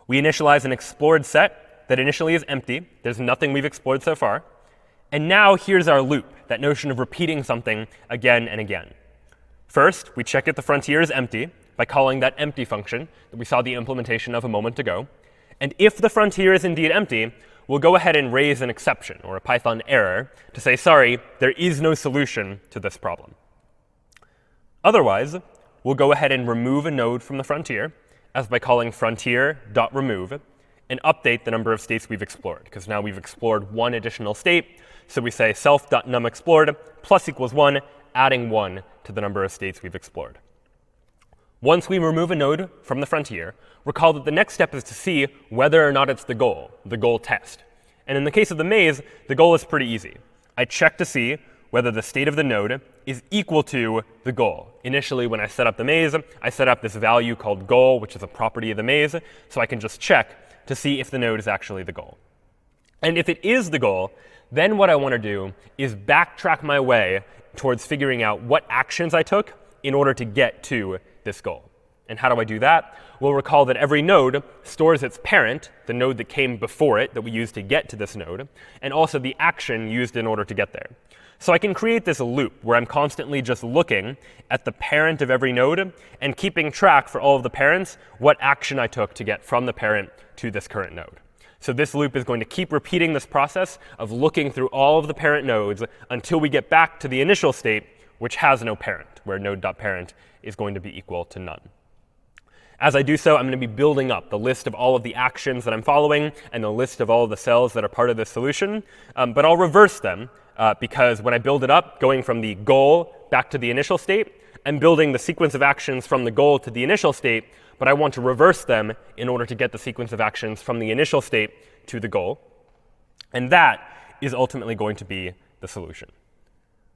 We initialize an explored set that initially is empty. There's nothing we've explored so far. And now here's our loop, that notion of repeating something again and again. First, we check if the frontier is empty by calling that empty function that we saw the implementation of a moment ago. And if the frontier is indeed empty, we'll go ahead and raise an exception, or a Python error, to say, sorry, there is no solution to this problem. Otherwise, we'll go ahead and remove a node from the frontier, as by calling frontier.remove, and update the number of states we've explored, because now we've explored one additional state. So we say self.numExplored plus equals 1, adding 1 to the number of states we've explored. Once we remove a node from the frontier, recall that the next step is to see whether or not it's the goal test. And in the case of the maze, the goal is pretty easy. I check to see whether the state of the node is equal to the goal. Initially, when I set up the maze, I set up this value called goal, which is a property of the maze, so I can just check to see if the node is actually the goal. And if it is the goal, then what I want to do is backtrack my way towards figuring out what actions I took in order to get to this goal. And how do I do that? We'll recall that every node stores its parent, the node that came before it that we used to get to this node, and also the action used in order to get there. So I can create this loop where I'm constantly just looking at the parent of every node and keeping track for all of the parents what action I took to get from the parent to this current node. So this loop is going to keep repeating this process of looking through all of the parent nodes until we get back to the initial state, which has no parent, where node.parent is going to be equal to none. As I do so, I'm going to be building up the list of all of the actions that I'm following and the list of all of the cells that are part of this solution. But I'll reverse them because when I build it up, going from the goal back to the initial state, I'm building the sequence of actions from the goal to the initial state, but I want to reverse them in order to get the sequence of actions from the initial state to the goal. And that is ultimately going to be the solution.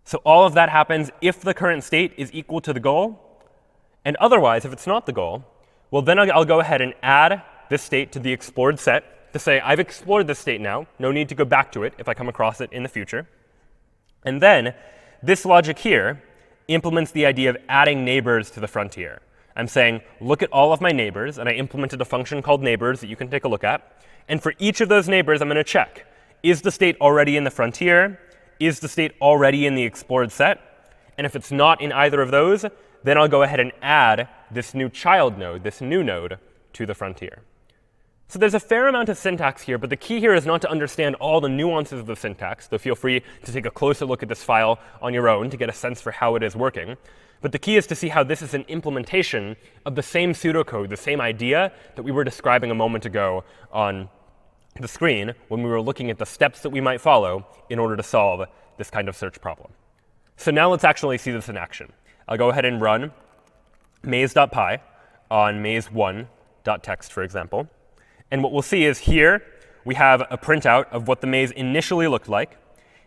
So all of that happens if the current state is equal to the goal. And otherwise, if it's not the goal, well, then I'll go ahead and add this state to the explored set to say, I've explored this state now. No need to go back to it if I come across it in the future. And then this logic here implements the idea of adding neighbors to the frontier. I'm saying, look at all of my neighbors. And I implemented a function called neighbors that you can take a look at. And for each of those neighbors, I'm going to check, is the state already in the frontier? Is the state already in the explored set? And if it's not in either of those, then I'll go ahead and add this new child node, this new node, to the frontier. So there's a fair amount of syntax here, but the key here is not to understand all the nuances of the syntax, though feel free to take a closer look at this file on your own to get a sense for how it is working. But the key is to see how this is an implementation of the same pseudocode, the same idea that we were describing a moment ago on the screen when we were looking at the steps that we might follow in order to solve this kind of search problem. So now let's actually see this in action. I'll go ahead and run maze.py on maze1.txt, for example. And what we'll see is here we have a printout of what the maze initially looked like.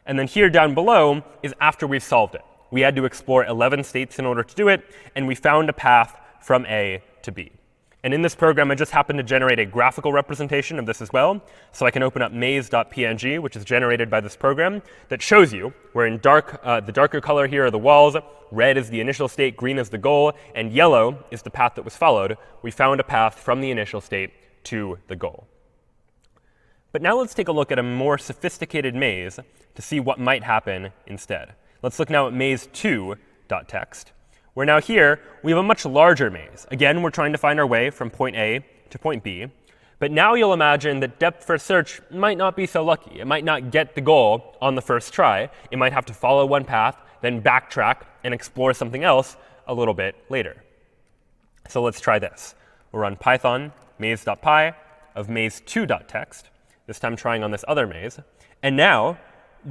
And then here down below is after we've solved it. We had to explore 11 states in order to do it, and we found a path from A to B. And in this program, I just happened to generate a graphical representation of this as well. So I can open up maze.png, which is generated by this program, that shows you where in the darker color here are the walls, red is the initial state, green is the goal, and yellow is the path that was followed. We found a path from the initial state to the goal. But now let's take a look at a more sophisticated maze to see what might happen instead. Let's look now at maze2.txt, where now here we have a much larger maze. Again, we're trying to find our way from point A to point B. But now you'll imagine that depth first search might not be so lucky. It might not get the goal on the first try. It might have to follow one path, then backtrack and explore something else a little bit later. So let's try this. We'll run python maze.py of maze2.txt, this time trying on this other maze. And now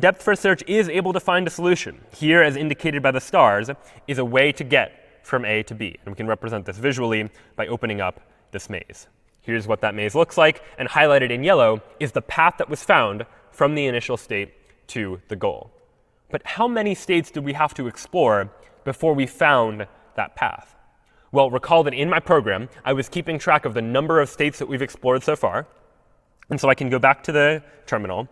depth first search is able to find a solution. Here, as indicated by the stars, is a way to get from A to B. And we can represent this visually by opening up this maze. Here's what that maze looks like, and highlighted in yellow is the path that was found from the initial state to the goal. But how many states did we have to explore before we found that path? Well, recall that in my program, I was keeping track of the number of states that we've explored so far. And so I can go back to the terminal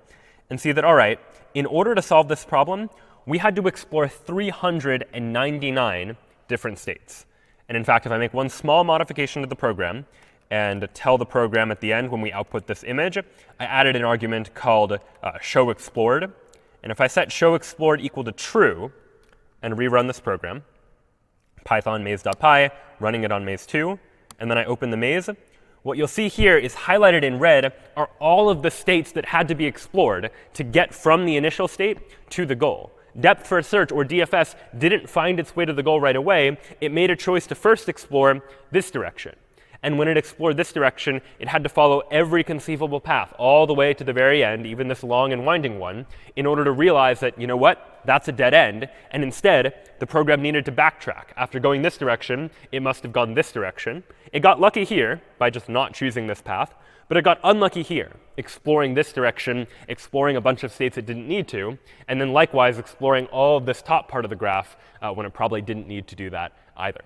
and see that, all right, in order to solve this problem, we had to explore 399 different states. And in fact, if I make one small modification to the program, and tell the program at the end when we output this image, I added an argument called showExplored. And if I set showExplored equal to true and rerun this program, python maze.py, running it on maze2, and then I open the maze, what you'll see here is highlighted in red are all of the states that had to be explored to get from the initial state to the goal. Depth first search, or DFS, didn't find its way to the goal right away. It made a choice to first explore this direction. And when it explored this direction, it had to follow every conceivable path all the way to the very end, even this long and winding one, in order to realize that, you know what, that's a dead end. And instead, the program needed to backtrack. After going this direction, it must have gone this direction. It got lucky here by just not choosing this path. But it got unlucky here, exploring this direction, exploring a bunch of states it didn't need to, and then likewise exploring all of this top part of the graph when it probably didn't need to do that either.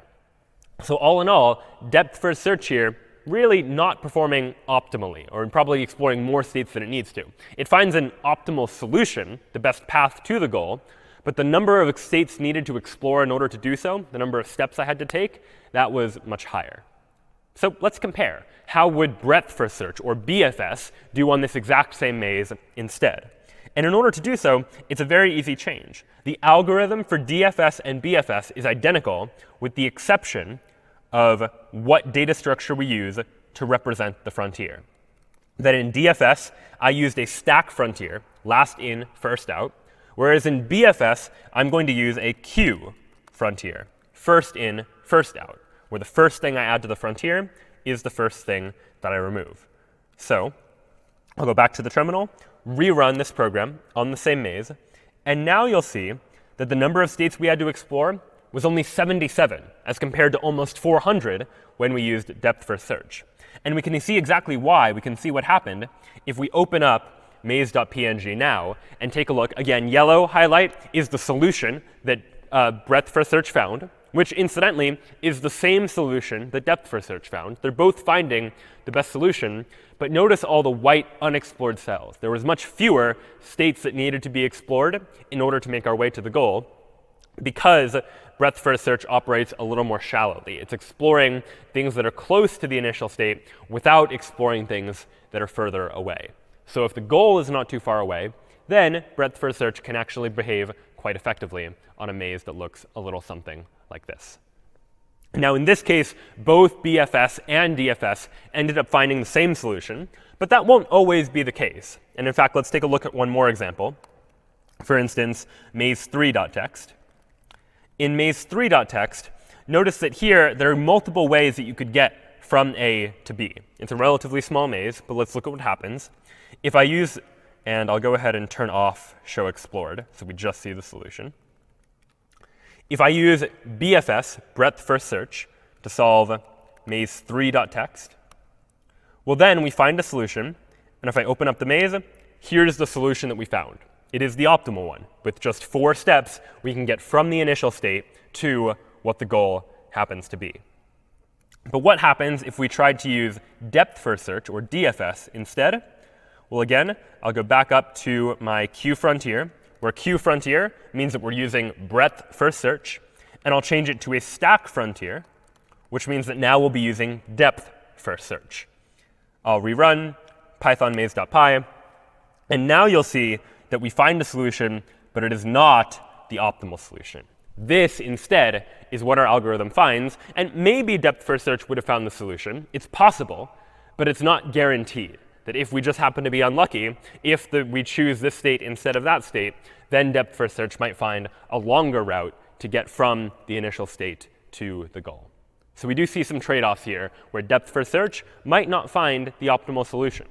So all in all, depth first search here really not performing optimally, or probably exploring more states than it needs to. It finds an optimal solution, the best path to the goal, but the number of states needed to explore in order to do so, the number of steps I had to take, that was much higher. So let's compare. How would breadth first search, or BFS, do on this exact same maze instead? And in order to do so, it's a very easy change. The algorithm for DFS and BFS is identical, with the exception of what data structure we use to represent the frontier. That in DFS, I used a stack frontier, last in, first out, whereas in BFS, I'm going to use a queue frontier, first in, first out, where the first thing I add to the frontier is the first thing that I remove. So I'll go back to the terminal, rerun this program on the same maze, and now you'll see that the number of states we had to explore was only 77, as compared to almost 400 when we used depth first search. And we can see exactly why. We can see what happened if we open up maze.png now and take a look. Again, yellow highlight is the solution that breadth first search found, which incidentally is the same solution that depth first search found. They're both finding the best solution. But notice all the white unexplored cells. There was much fewer states that needed to be explored in order to make our way to the goal, because breadth first search operates a little more shallowly. It's exploring things that are close to the initial state without exploring things that are further away. So if the goal is not too far away, then breadth first search can actually behave quite effectively on a maze that looks a little something like this. Now, in this case, both BFS and DFS ended up finding the same solution, but that won't always be the case. And in fact, let's take a look at one more example. For instance, maze3.txt. In maze3.txt, notice that here there are multiple ways that you could get from A to B. It's a relatively small maze, but let's look at what happens. If I use, and I'll go ahead and turn off show explored, so we just see the solution. If I use BFS, breadth first search, to solve maze3.txt, well, then we find a solution. And if I open up the maze, here's the solution that we found. It is the optimal one. With just 4 steps, we can get from the initial state to what the goal happens to be. But what happens if we tried to use depth first search, or DFS, instead? Well, again, I'll go back up to my queue frontier, where queue frontier means that we're using breadth first search. And I'll change it to a stack frontier, which means that now we'll be using depth first search. I'll rerun python maze.py, And now you'll see that we find a solution, but it is not the optimal solution. This, instead, is what our algorithm finds. And maybe depth-first search would have found the solution. It's possible, but it's not guaranteed. That if we just happen to be unlucky, if we choose this state instead of that state, then depth-first search might find a longer route to get from the initial state to the goal. So we do see some trade-offs here, where depth-first search might not find the optimal solution.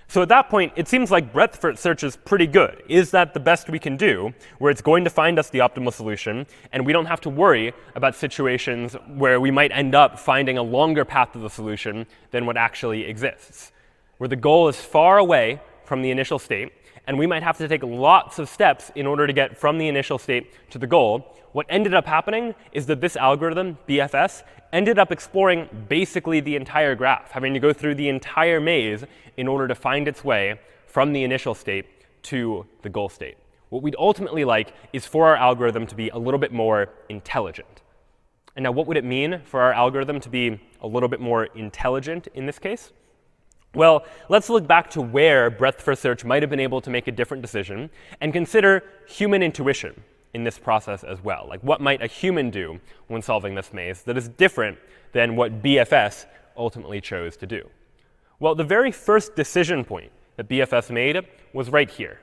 So at that point, it seems like breadth-first search is pretty good. Is that the best we can do, where it's going to find us the optimal solution, and we don't have to worry about situations where we might end up finding a longer path to the solution than what actually exists, where the goal is far away from the initial state, and we might have to take lots of steps in order to get from the initial state to the goal. What ended up happening is that this algorithm, BFS, ended up exploring basically the entire graph, having to go through the entire maze in order to find its way from the initial state to the goal state. What we'd ultimately like is for our algorithm to be a little bit more intelligent. And now what would it mean for our algorithm to be a little bit more intelligent in this case? Well, let's look back to where breadth-first search might have been able to make a different decision and consider human intuition in this process as well. Like, what might a human do when solving this maze that is different than what BFS ultimately chose to do? Well, the very first decision point that BFS made was right here,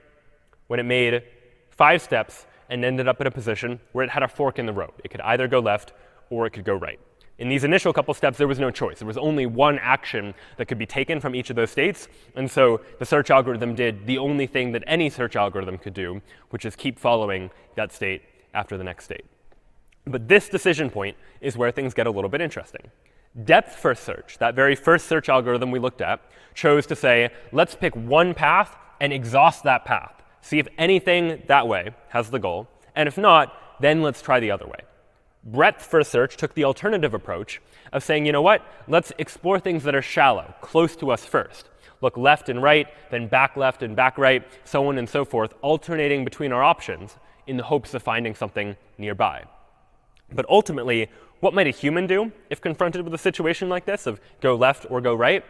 when it made 5 steps and ended up in a position where it had a fork in the road. It could either go left or it could go right. In these initial couple steps, there was no choice. There was only one action that could be taken from each of those states. And so the search algorithm did the only thing that any search algorithm could do, which is keep following that state after the next state. But this decision point is where things get a little bit interesting. Depth-first search, that very first search algorithm we looked at, chose to say, let's pick one path and exhaust that path. See if anything that way has the goal. And if not, then let's try the other way. Breadth-first search took the alternative approach of saying, you know what, let's explore things that are shallow, close to us first. Look left and right, then back left and back right, so on and so forth, alternating between our options in the hopes of finding something nearby. But ultimately, what might a human do if confronted with a situation like this of go left or go right?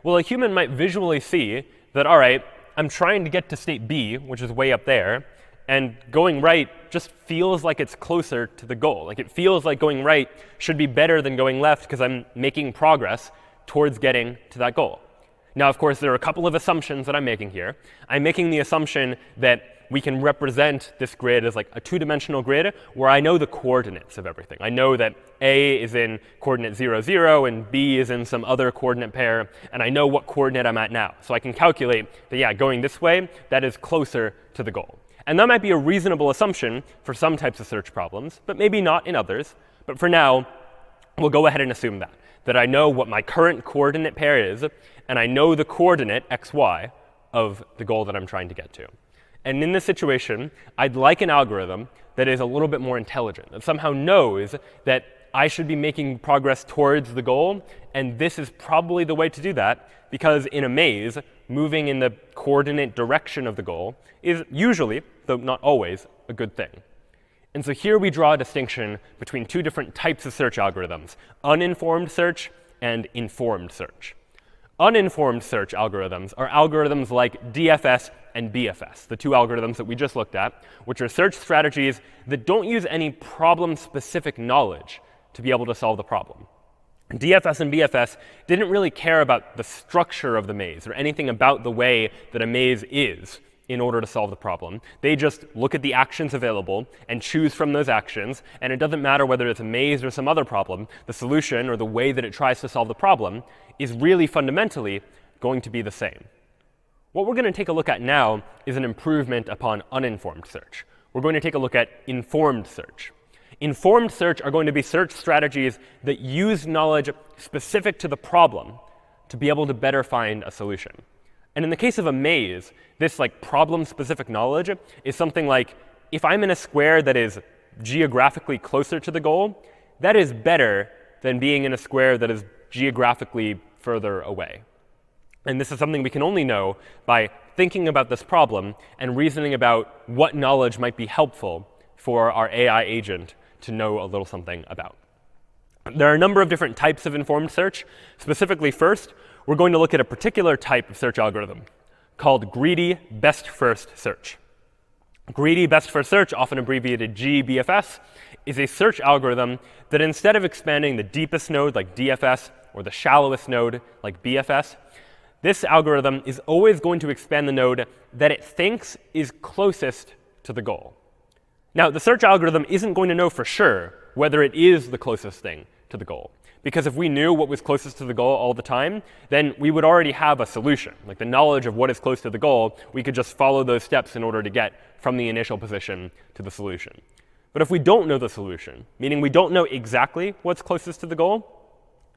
Well, a human might visually see that, all right, I'm trying to get to state B, which is way up there, and going right just feels like it's closer to the goal. Like, it feels like going right should be better than going left because I'm making progress towards getting to that goal. Now, of course, there are a couple of assumptions that I'm making here. I'm making the assumption that we can represent this grid as like a 2-dimensional grid where I know the coordinates of everything. I know that A is in coordinate 0, 0, and B is in some other coordinate pair, and I know what coordinate I'm at now. So I can calculate that, yeah, going this way, that is closer to the goal. And that might be a reasonable assumption for some types of search problems, but maybe not in others. But for now, we'll go ahead and assume that I know what my current coordinate pair is, and I know the coordinate, xy, of the goal that I'm trying to get to. And in this situation, I'd like an algorithm that is a little bit more intelligent, that somehow knows that I should be making progress towards the goal, and this is probably the way to do that, because in a maze, moving in the coordinate direction of the goal is usually, though not always, a good thing. And so here we draw a distinction between 2 different types of search algorithms, uninformed search and informed search. Uninformed search algorithms are algorithms like DFS and BFS, the 2 algorithms that we just looked at, which are search strategies that don't use any problem-specific knowledge to be able to solve the problem. DFS and BFS didn't really care about the structure of the maze or anything about the way that a maze is in order to solve the problem. They just look at the actions available and choose from those actions, and it doesn't matter whether it's a maze or some other problem. The solution, or the way that it tries to solve the problem, is really fundamentally going to be the same. What we're going to take a look at now is an improvement upon uninformed search. We're going to take a look at informed search. Informed search are going to be search strategies that use knowledge specific to the problem to be able to better find a solution. And in the case of a maze, this like problem-specific knowledge is something like, if I'm in a square that is geographically closer to the goal, that is better than being in a square that is geographically further away. And this is something we can only know by thinking about this problem and reasoning about what knowledge might be helpful for our AI agent to know a little something about. There are a number of different types of informed search. Specifically, first, we're going to look at a particular type of search algorithm called greedy best first search. Greedy best first search, often abbreviated GBFS, is a search algorithm that instead of expanding the deepest node like DFS or the shallowest node like BFS, this algorithm is always going to expand the node that it thinks is closest to the goal. Now, the search algorithm isn't going to know for sure whether it is the closest thing to the goal. Because if we knew what was closest to the goal all the time, then we would already have a solution. Like the knowledge of what is close to the goal, we could just follow those steps in order to get from the initial position to the solution. But if we don't know the solution, meaning we don't know exactly what's closest to the goal,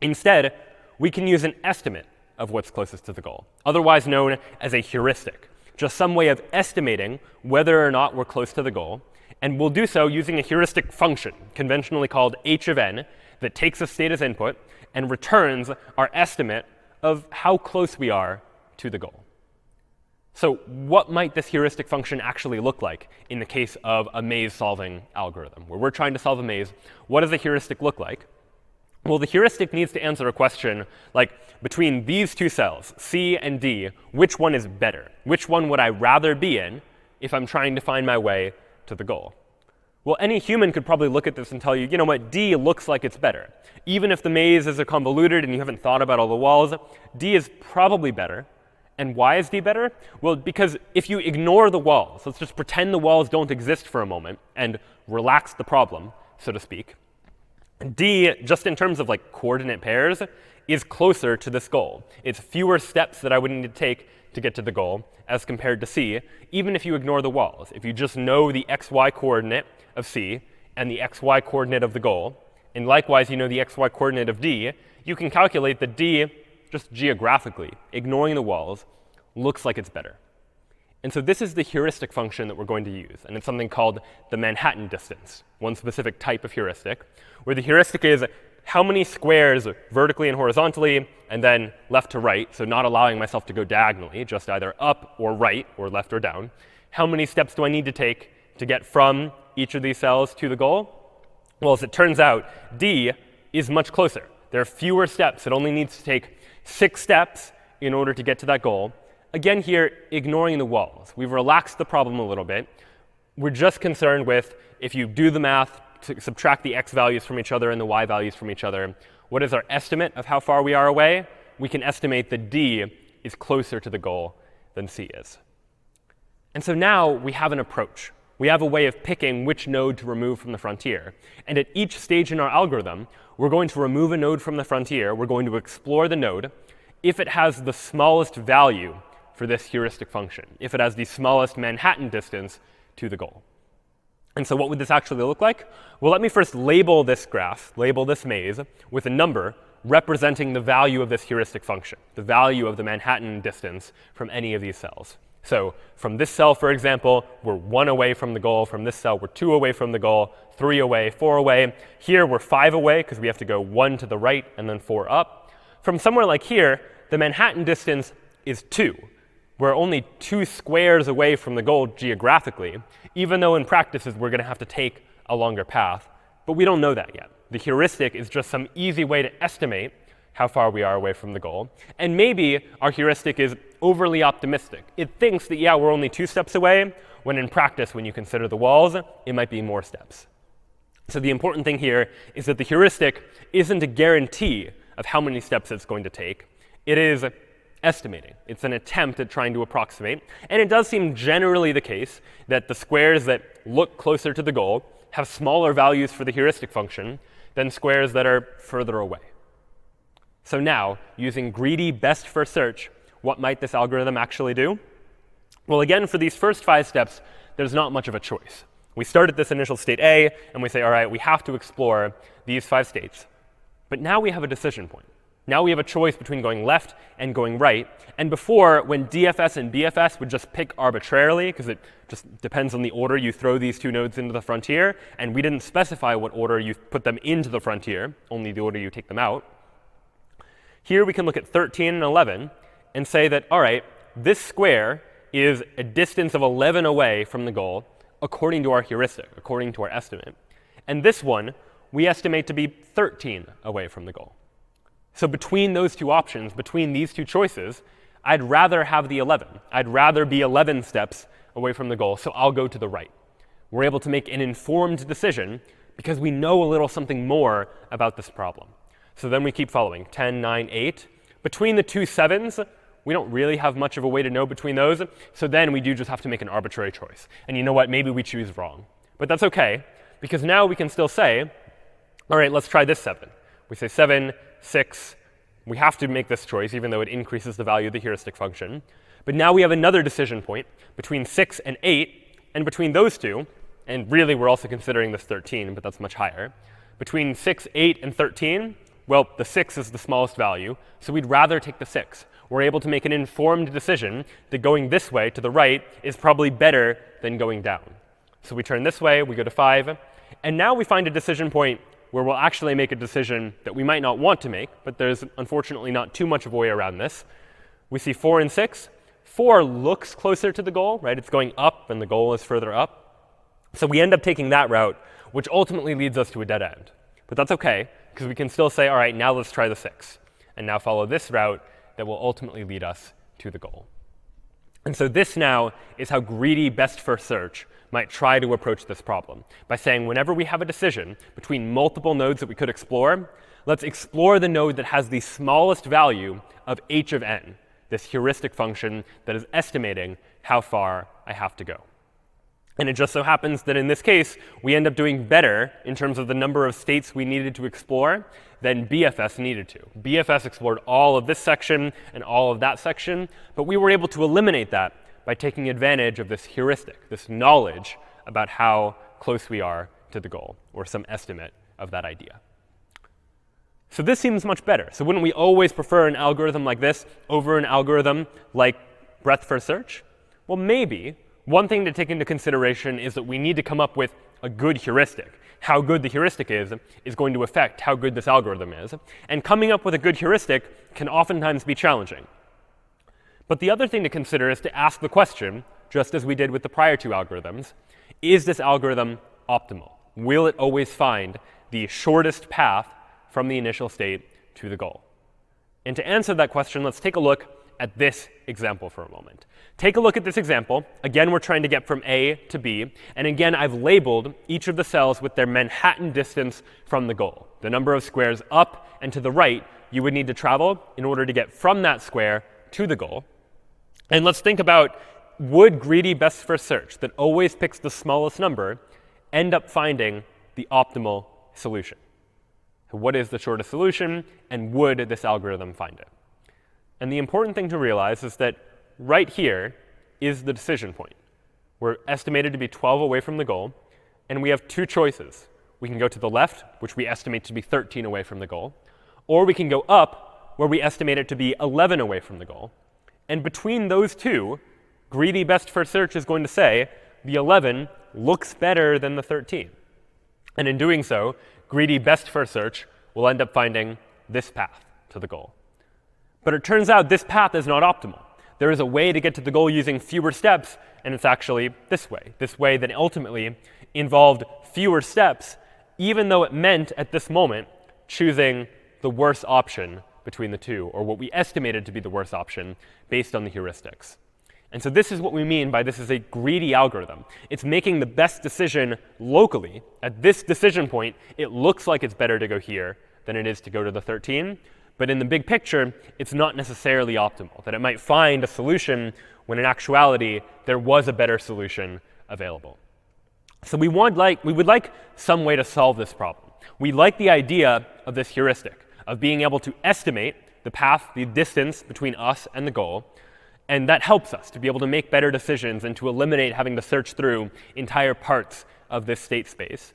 instead, we can use an estimate of what's closest to the goal, otherwise known as a heuristic, just some way of estimating whether or not we're close to the goal. And we'll do so using a heuristic function, conventionally called h of n, that takes a state as input and returns our estimate of how close we are to the goal. So what might this heuristic function actually look like in the case of a maze-solving algorithm, where we're trying to solve a maze? What does a heuristic look like? Well, the heuristic needs to answer a question like, between these two cells, C and D, which one is better? Which one would I rather be in if I'm trying to find my way to the goal? Well, any human could probably look at this and tell you, you know what, D looks like it's better. Even if the maze is convoluted and you haven't thought about all the walls, D is probably better. And why is D better? Well, because if you ignore the walls, let's just pretend the walls don't exist for a moment and relax the problem, so to speak, D, just in terms of like coordinate pairs, is closer to this goal. It's fewer steps that I would need to take to get to the goal as compared to C, even if you ignore the walls. If you just know the xy coordinate of C and the xy coordinate of the goal, and likewise you know the xy coordinate of D, you can calculate that D, just geographically, ignoring the walls, looks like it's better. And so this is the heuristic function that we're going to use. And it's something called the Manhattan distance, one specific type of heuristic, where the heuristic is how many squares vertically and horizontally, and then left to right, so not allowing myself to go diagonally, just either up or right or left or down. How many steps do I need to take to get from each of these cells to the goal? Well, as it turns out, D is much closer. There are fewer steps. It only needs to take 6 steps in order to get to that goal. Again here, ignoring the walls. We've relaxed the problem a little bit. We're just concerned with, if you do the math to subtract the x values from each other and the y values from each other, what is our estimate of how far we are away? We can estimate that D is closer to the goal than C is. And so now we have an approach. We have a way of picking which node to remove from the frontier. And at each stage in our algorithm, we're going to remove a node from the frontier. We're going to explore the node if it has the smallest value for this heuristic function, if it has the smallest Manhattan distance to the goal. And so what would this actually look like? Well, let me first label this graph, label this maze, with a number representing the value of this heuristic function, the value of the Manhattan distance from any of these cells. So from this cell, for example, we're 1 away from the goal. From this cell, we're 2 away from the goal, 3 away, 4 away. Here, we're 5 away because we have to go 1 to the right and then 4 up. From somewhere like here, the Manhattan distance is 2. We're only 2 squares away from the goal geographically, even though in practice we're going to have to take a longer path. But we don't know that yet. The heuristic is just some easy way to estimate how far we are away from the goal. And maybe our heuristic is overly optimistic. It thinks that, yeah, we're only 2 steps away, when in practice, when you consider the walls, it might be more steps. So the important thing here is that the heuristic isn't a guarantee of how many steps it's going to take. It is estimating. It's an attempt at trying to approximate. And it does seem generally the case that the squares that look closer to the goal have smaller values for the heuristic function than squares that are further away. So now, using greedy best first search, what might this algorithm actually do? Well, again, for these first 5 steps, there's not much of a choice. We start at this initial state A, and we say, all right, we have to explore these 5 states. But now we have a decision point. Now we have a choice between going left and going right. And before, when DFS and BFS would just pick arbitrarily, because it just depends on the order you throw these 2 nodes into the frontier, and we didn't specify what order you put them into the frontier, only the order you take them out. Here we can look at 13 and 11 and say that, all right, this square is a distance of 11 away from the goal according to our heuristic, according to our estimate. And this one, we estimate to be 13 away from the goal. So between those 2 options, between these 2 choices, I'd rather have the 11. I'd rather be 11 steps away from the goal, so I'll go to the right. We're able to make an informed decision because we know a little something more about this problem. So then we keep following, 10, 9, 8. Between the two 7s, we don't really have much of a way to know between those, so then we do just have to make an arbitrary choice. And you know what? Maybe we choose wrong. But that's OK, because now we can still say, all right, let's try this 7. We say 7, 6. We have to make this choice, even though it increases the value of the heuristic function. But now we have another decision point between 6 and 8. And between those two, and really we're also considering this 13, but that's much higher. Between 6, 8, and 13, well, the 6 is the smallest value, so we'd rather take the 6. We're able to make an informed decision that going this way to the right is probably better than going down. So we turn this way, we go to 5, and now we find a decision point where we'll actually make a decision that we might not want to make, but there's unfortunately not too much of a way around this. We see 4 and 6. 4 looks closer to the goal, right? It's going up, and the goal is further up. So we end up taking that route, which ultimately leads us to a dead end. But that's OK, because we can still say, all right, now let's try the 6, and now follow this route that will ultimately lead us to the goal. And so this now is how greedy best first search might try to approach this problem, by saying whenever we have a decision between multiple nodes that we could explore, let's explore the node that has the smallest value of h of n, this heuristic function that is estimating how far I have to go. And it just so happens that in this case, we end up doing better in terms of the number of states we needed to explore than BFS needed to. BFS explored all of this section and all of that section, but we were able to eliminate that by taking advantage of this heuristic, this knowledge about how close we are to the goal, or some estimate of that idea. So this seems much better. So wouldn't we always prefer an algorithm like this over an algorithm like breadth first search? Well, maybe. One thing to take into consideration is that we need to come up with a good heuristic. How good the heuristic is going to affect how good this algorithm is. And coming up with a good heuristic can oftentimes be challenging. But the other thing to consider is to ask the question, just as we did with the prior two algorithms, is this algorithm optimal? Will it always find the shortest path from the initial state to the goal? And to answer that question, let's take a look at this example for a moment. Take a look at this example. Again, we're trying to get from A to B. And again, I've labeled each of the cells with their Manhattan distance from the goal, the number of squares up and to the right you would need to travel in order to get from that square to the goal. And let's think about, would greedy best first search that always picks the smallest number end up finding the optimal solution? What is the shortest solution, and would this algorithm find it? And the important thing to realize is that right here is the decision point. We're estimated to be 12 away from the goal, and we have two choices. We can go to the left, which we estimate to be 13 away from the goal, or we can go up, where we estimate it to be 11 away from the goal. And between those two, greedy best first search is going to say the 11 looks better than the 13. And in doing so, greedy best first search will end up finding this path to the goal. But it turns out this path is not optimal. There is a way to get to the goal using fewer steps, and it's actually this way that ultimately involved fewer steps, even though it meant at this moment choosing the worst option between the two, or what we estimated to be the worst option based on the heuristics. And so this is what we mean by this is a greedy algorithm. It's making the best decision locally. At this decision point, it looks like it's better to go here than it is to go to the 13. But in the big picture, it's not necessarily optimal, that it might find a solution when in actuality there was a better solution available. So we would like some way to solve this problem. We like the idea of this heuristic, of being able to estimate the path, the distance between us and the goal. And that helps us to be able to make better decisions and to eliminate having to search through entire parts of this state space.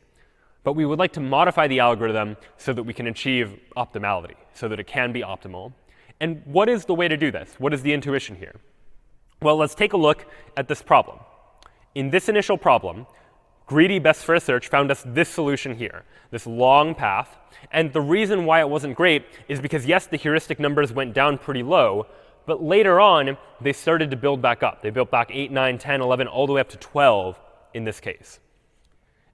But we would like to modify the algorithm so that we can achieve optimality, so that it can be optimal. And what is the way to do this? What is the intuition here? Well, let's take a look at this problem. In this initial problem, greedy best first search found us this solution here, this long path. And the reason why it wasn't great is because, yes, the heuristic numbers went down pretty low, but later on, they started to build back up. They built back 8, 9, 10, 11, all the way up to 12 in this case.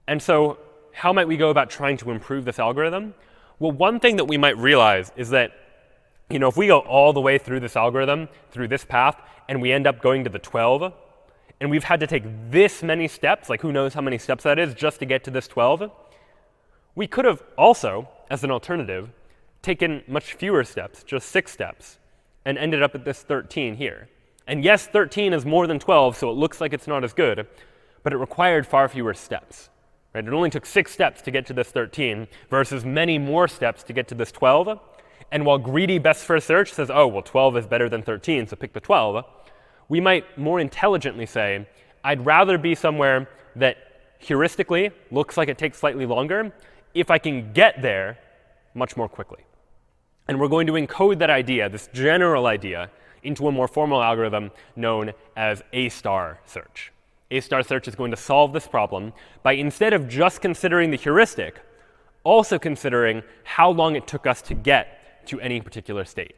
And so how might we go about trying to improve this algorithm? Well, one thing that we might realize is that if we go all the way through this algorithm, through this path, and we end up going to the 12, and we've had to take this many steps, like who knows how many steps that is, just to get to this 12, we could have also, as an alternative, taken much fewer steps, just 6 steps, and ended up at this 13 here. And yes, 13 is more than 12, so it looks like it's not as good, but it required far fewer steps. Right? It only took 6 steps to get to this 13 versus many more steps to get to this 12. And while greedy best first search says, oh, well, 12 is better than 13, so pick the 12, we might more intelligently say, I'd rather be somewhere that heuristically looks like it takes slightly longer if I can get there much more quickly. And we're going to encode that idea, this general idea, into a more formal algorithm known as A-star search. A-star search is going to solve this problem by, instead of just considering the heuristic, also considering how long it took us to get to any particular state.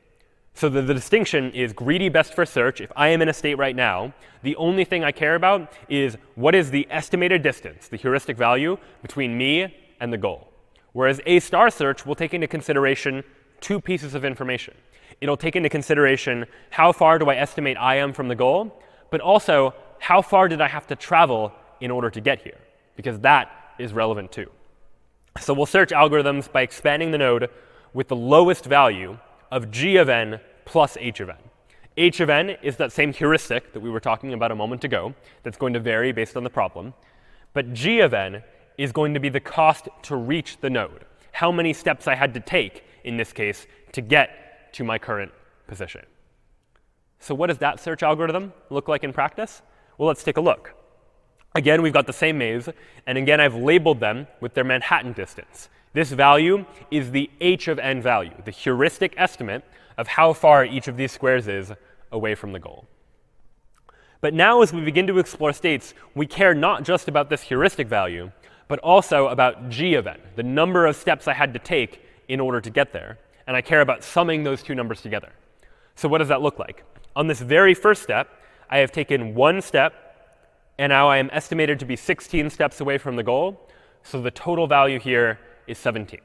So the distinction is greedy best first search. If I am in a state right now, the only thing I care about is what is the estimated distance, the heuristic value, between me and the goal. Whereas A-star search will take into consideration 2 pieces of information. It'll take into consideration how far do I estimate I am from the goal, but also how far did I have to travel in order to get here, because that is relevant too. So we'll search algorithms by expanding the node with the lowest value of g of n plus h of n. H of n is that same heuristic that we were talking about a moment ago that's going to vary based on the problem. But g of n is going to be the cost to reach the node, how many steps I had to take, in this case, to get to my current position. So what does that search algorithm look like in practice? Well, let's take a look. Again, we've got the same maze. And again, I've labeled them with their Manhattan distance. This value is the h of n value, the heuristic estimate of how far each of these squares is away from the goal. But now, as we begin to explore states, we care not just about this heuristic value, but also about g of n, the number of steps I had to take in order to get there. And I care about summing those 2 numbers together. So what does that look like? On this very first step, I have taken 1 step, and now I am estimated to be 16 steps away from the goal. So the total value here is 17.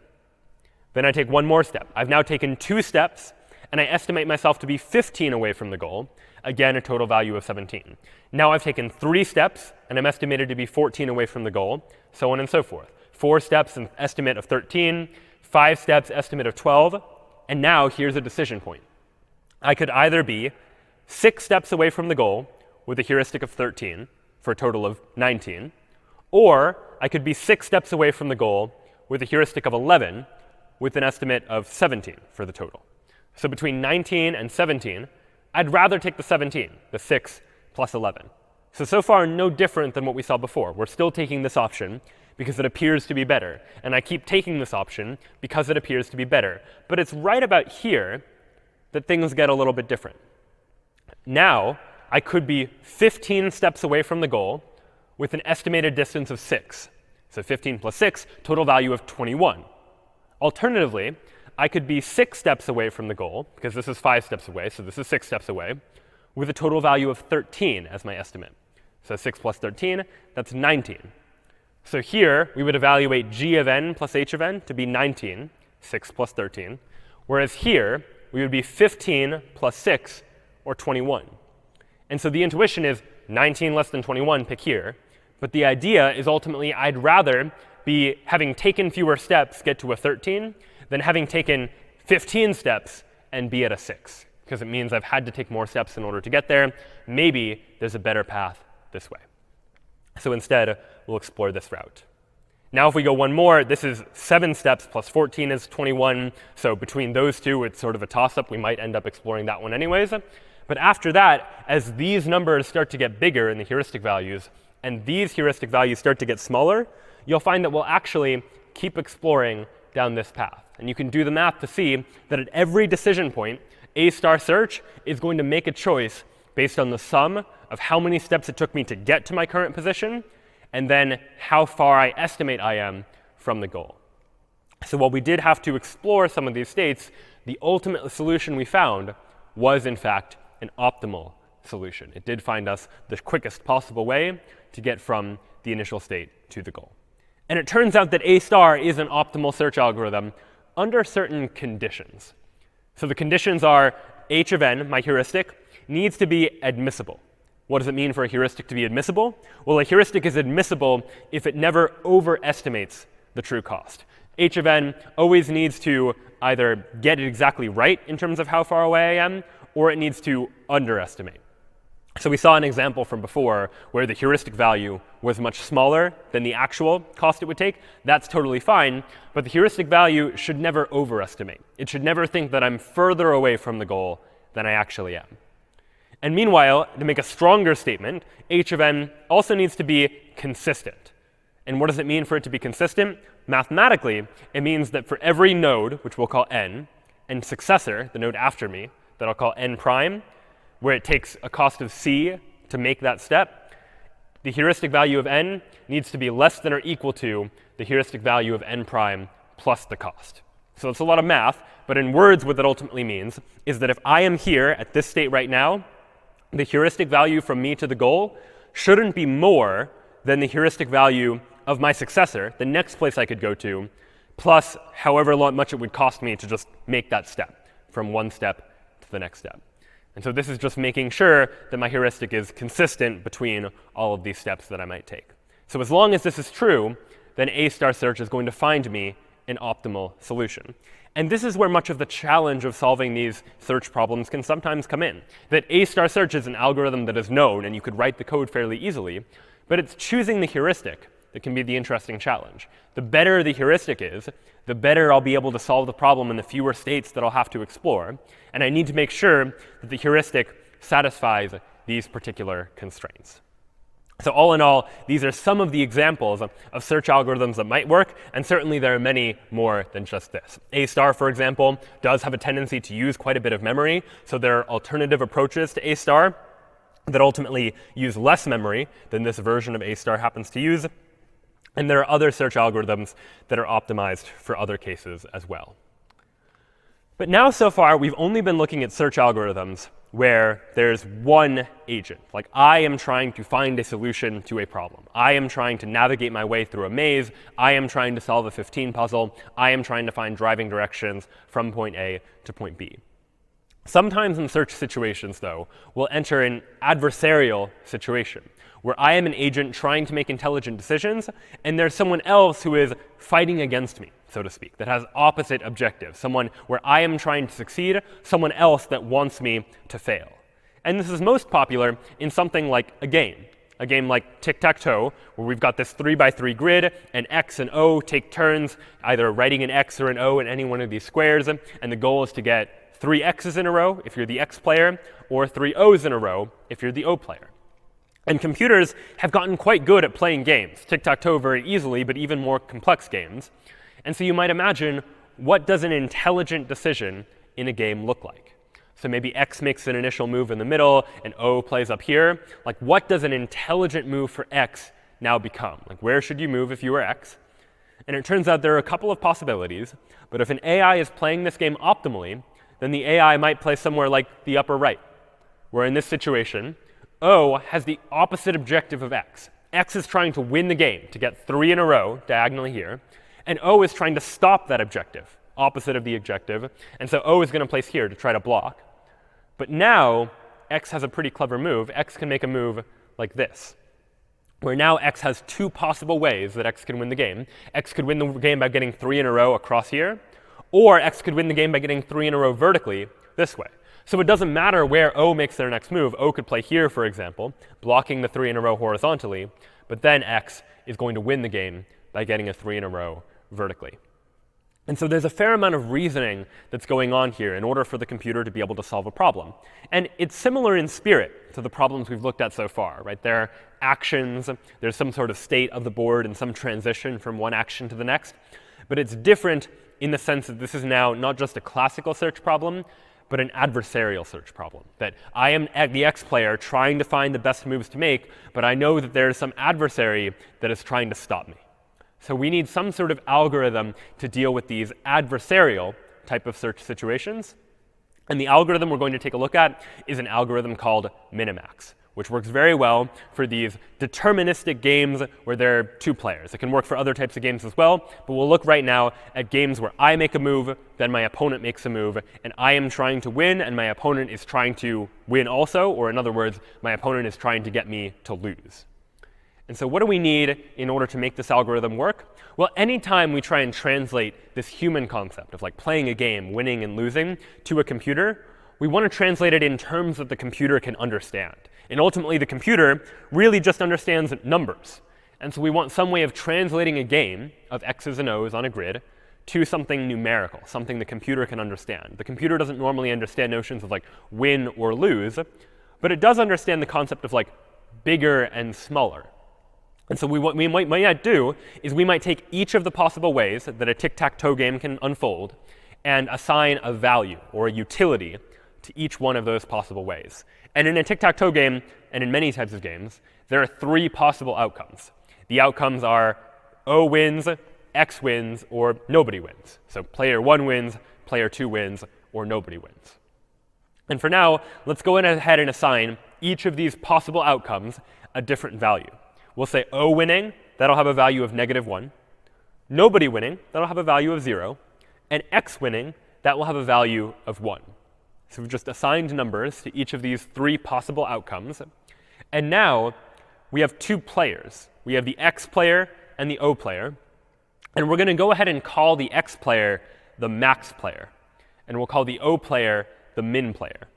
Then I take 1 more step. I've now taken 2 steps, and I estimate myself to be 15 away from the goal. Again, a total value of 17. Now I've taken 3 steps, and I'm estimated to be 14 away from the goal, so on and so forth. 4 steps, an estimate of 13. 5 steps, estimate of 12. And now here's a decision point. I could either be 6 steps away from the goal with a heuristic of 13 for a total of 19, or I could be 6 steps away from the goal with a heuristic of 11 with an estimate of 17 for the total. So between 19 and 17, I'd rather take the 17, the 6 plus 11. So far, no different than what we saw before. We're still taking this option because it appears to be better. And I keep taking this option because it appears to be better. But it's right about here that things get a little bit different. Now, I could be 15 steps away from the goal with an estimated distance of 6. So 15 plus 6, total value of 21. Alternatively, I could be 6 steps away from the goal, because this is 5 steps away, so this is 6 steps away, with a total value of 13 as my estimate. So 6 plus 13, that's 19. So here, we would evaluate g of n plus h of n to be 19, 6 plus 13. Whereas here, we would be 15 plus 6, or 21. And so the intuition is 19 less than 21, pick here. But the idea is ultimately I'd rather be having taken fewer steps, get to a 13, than having taken 15 steps and be at a 6. Because it means I've had to take more steps in order to get there. Maybe there's a better path this way. So instead, we'll explore this route. Now if we go 1 more, this is 7 steps plus 14 is 21. So between those 2, it's sort of a toss-up. We might end up exploring that one anyways. But after that, as these numbers start to get bigger in the heuristic values, and these heuristic values start to get smaller, you'll find that we'll actually keep exploring down this path. And you can do the math to see that at every decision point, A-star search is going to make a choice based on the sum of how many steps it took me to get to my current position, and then how far I estimate I am from the goal. So while we did have to explore some of these states, the ultimate solution we found was, in fact, an optimal solution. It did find us the quickest possible way to get from the initial state to the goal. And it turns out that A-star is an optimal search algorithm under certain conditions. So the conditions are h of n, my heuristic, needs to be admissible. What does it mean for a heuristic to be admissible? Well, a heuristic is admissible if it never overestimates the true cost. H of n always needs to either get it exactly right in terms of how far away I am, or it needs to underestimate. So we saw an example from before where the heuristic value was much smaller than the actual cost it would take. That's totally fine, but the heuristic value should never overestimate. It should never think that I'm further away from the goal than I actually am. And meanwhile, to make a stronger statement, h of n also needs to be consistent. And what does it mean for it to be consistent? Mathematically, it means that for every node, which we'll call n, and successor, the node after me, that I'll call n prime, where it takes a cost of c to make that step, the heuristic value of n needs to be less than or equal to the heuristic value of n prime plus the cost. So it's a lot of math, but in words, what that ultimately means is that if I am here at this state right now, the heuristic value from me to the goal shouldn't be more than the heuristic value of my successor, the next place I could go to, plus however much it would cost me to just make that step from one step to the next step. And so this is just making sure that my heuristic is consistent between all of these steps that I might take. So as long as this is true, then A-star search is going to find me an optimal solution. And this is where much of the challenge of solving these search problems can sometimes come in. That A-star search is an algorithm that is known, and you could write the code fairly easily, but it's choosing the heuristic that can be the interesting challenge. The better the heuristic is, the better I'll be able to solve the problem in the fewer states that I'll have to explore. And I need to make sure that the heuristic satisfies these particular constraints. So all in all, these are some of the examples of search algorithms that might work, and certainly there are many more than just this. A-star, for example, does have a tendency to use quite a bit of memory, so there are alternative approaches to A-star that ultimately use less memory than this version of A-star happens to use. And there are other search algorithms that are optimized for other cases as well. But now, so far, we've only been looking at search algorithms where there's one agent. Like, I am trying to find a solution to a problem. I am trying to navigate my way through a maze. I am trying to solve a 15 puzzle. I am trying to find driving directions from point A to point B. Sometimes in search situations, though, we'll enter an adversarial situation, where I am an agent trying to make intelligent decisions, and there's someone else who is fighting against me, so to speak, that has opposite objectives, someone where I am trying to succeed, someone else that wants me to fail. And this is most popular in something like a game like tic-tac-toe, where we've got this 3x3 grid, and X and O take turns either writing an X or an O in any one of these squares, and the goal is to get 3 X's in a row if you're the X player, or 3 O's in a row if you're the O player. And computers have gotten quite good at playing games, tic-tac-toe very easily, but even more complex games. And so you might imagine, what does an intelligent decision in a game look like? So maybe X makes an initial move in the middle, and O plays up here. Like, what does an intelligent move for X now become? Like, where should you move if you were X? And it turns out there are a couple of possibilities. But if an AI is playing this game optimally, then the AI might play somewhere like the upper right, where in this situation, O has the opposite objective of X. X is trying to win the game, to get 3 in a row, diagonally here. And O is trying to stop that objective, opposite of the objective. And so O is going to place here to try to block. But now, X has a pretty clever move. X can make a move like this, where now X has 2 possible ways that X can win the game. X could win the game by getting 3 in a row across here, or X could win the game by getting 3 in a row vertically this way. So it doesn't matter where O makes their next move. O could play here, for example, blocking the 3 in a row horizontally. But then X is going to win the game by getting a 3 in a row vertically. And so there's a fair amount of reasoning that's going on here in order for the computer to be able to solve a problem. And it's similar in spirit to the problems we've looked at so far, right? There are actions. There's some sort of state of the board and some transition from one action to the next. But it's different in the sense that this is now not just a classical search problem, but an adversarial search problem. That I am the X player trying to find the best moves to make, but I know that there's some adversary that is trying to stop me. So we need some sort of algorithm to deal with these adversarial type of search situations. And the algorithm we're going to take a look at is an algorithm called minimax, which works very well for these deterministic games where there are 2 players. It can work for other types of games as well, but we'll look right now at games where I make a move, then my opponent makes a move, and I am trying to win, and my opponent is trying to win also, or in other words, my opponent is trying to get me to lose. And so what do we need in order to make this algorithm work? Well, anytime we try and translate this human concept of like playing a game, winning and losing, to a computer, we want to translate it in terms that the computer can understand. And ultimately, the computer really just understands numbers. And so we want some way of translating a game of x's and o's on a grid to something numerical, something the computer can understand. The computer doesn't normally understand notions of like win or lose, but it does understand the concept of like bigger and smaller. And so what we might do is we might take each of the possible ways that a tic-tac-toe game can unfold and assign a value or a utility to each one of those possible ways. And in a tic-tac-toe game, and in many types of games, there are 3 possible outcomes. The outcomes are O wins, X wins, or nobody wins. So player 1 wins, player 2 wins, or nobody wins. And for now, let's go ahead and assign each of these possible outcomes a different value. We'll say O winning, that'll have a value of -1. Nobody winning, that'll have a value of 0. And X winning, that will have a value of 1. So we've just assigned numbers to each of these 3 possible outcomes. And now we have 2 players. We have the X player and the O player. And we're going to go ahead and call the X player the max player. And we'll call the O player the min player.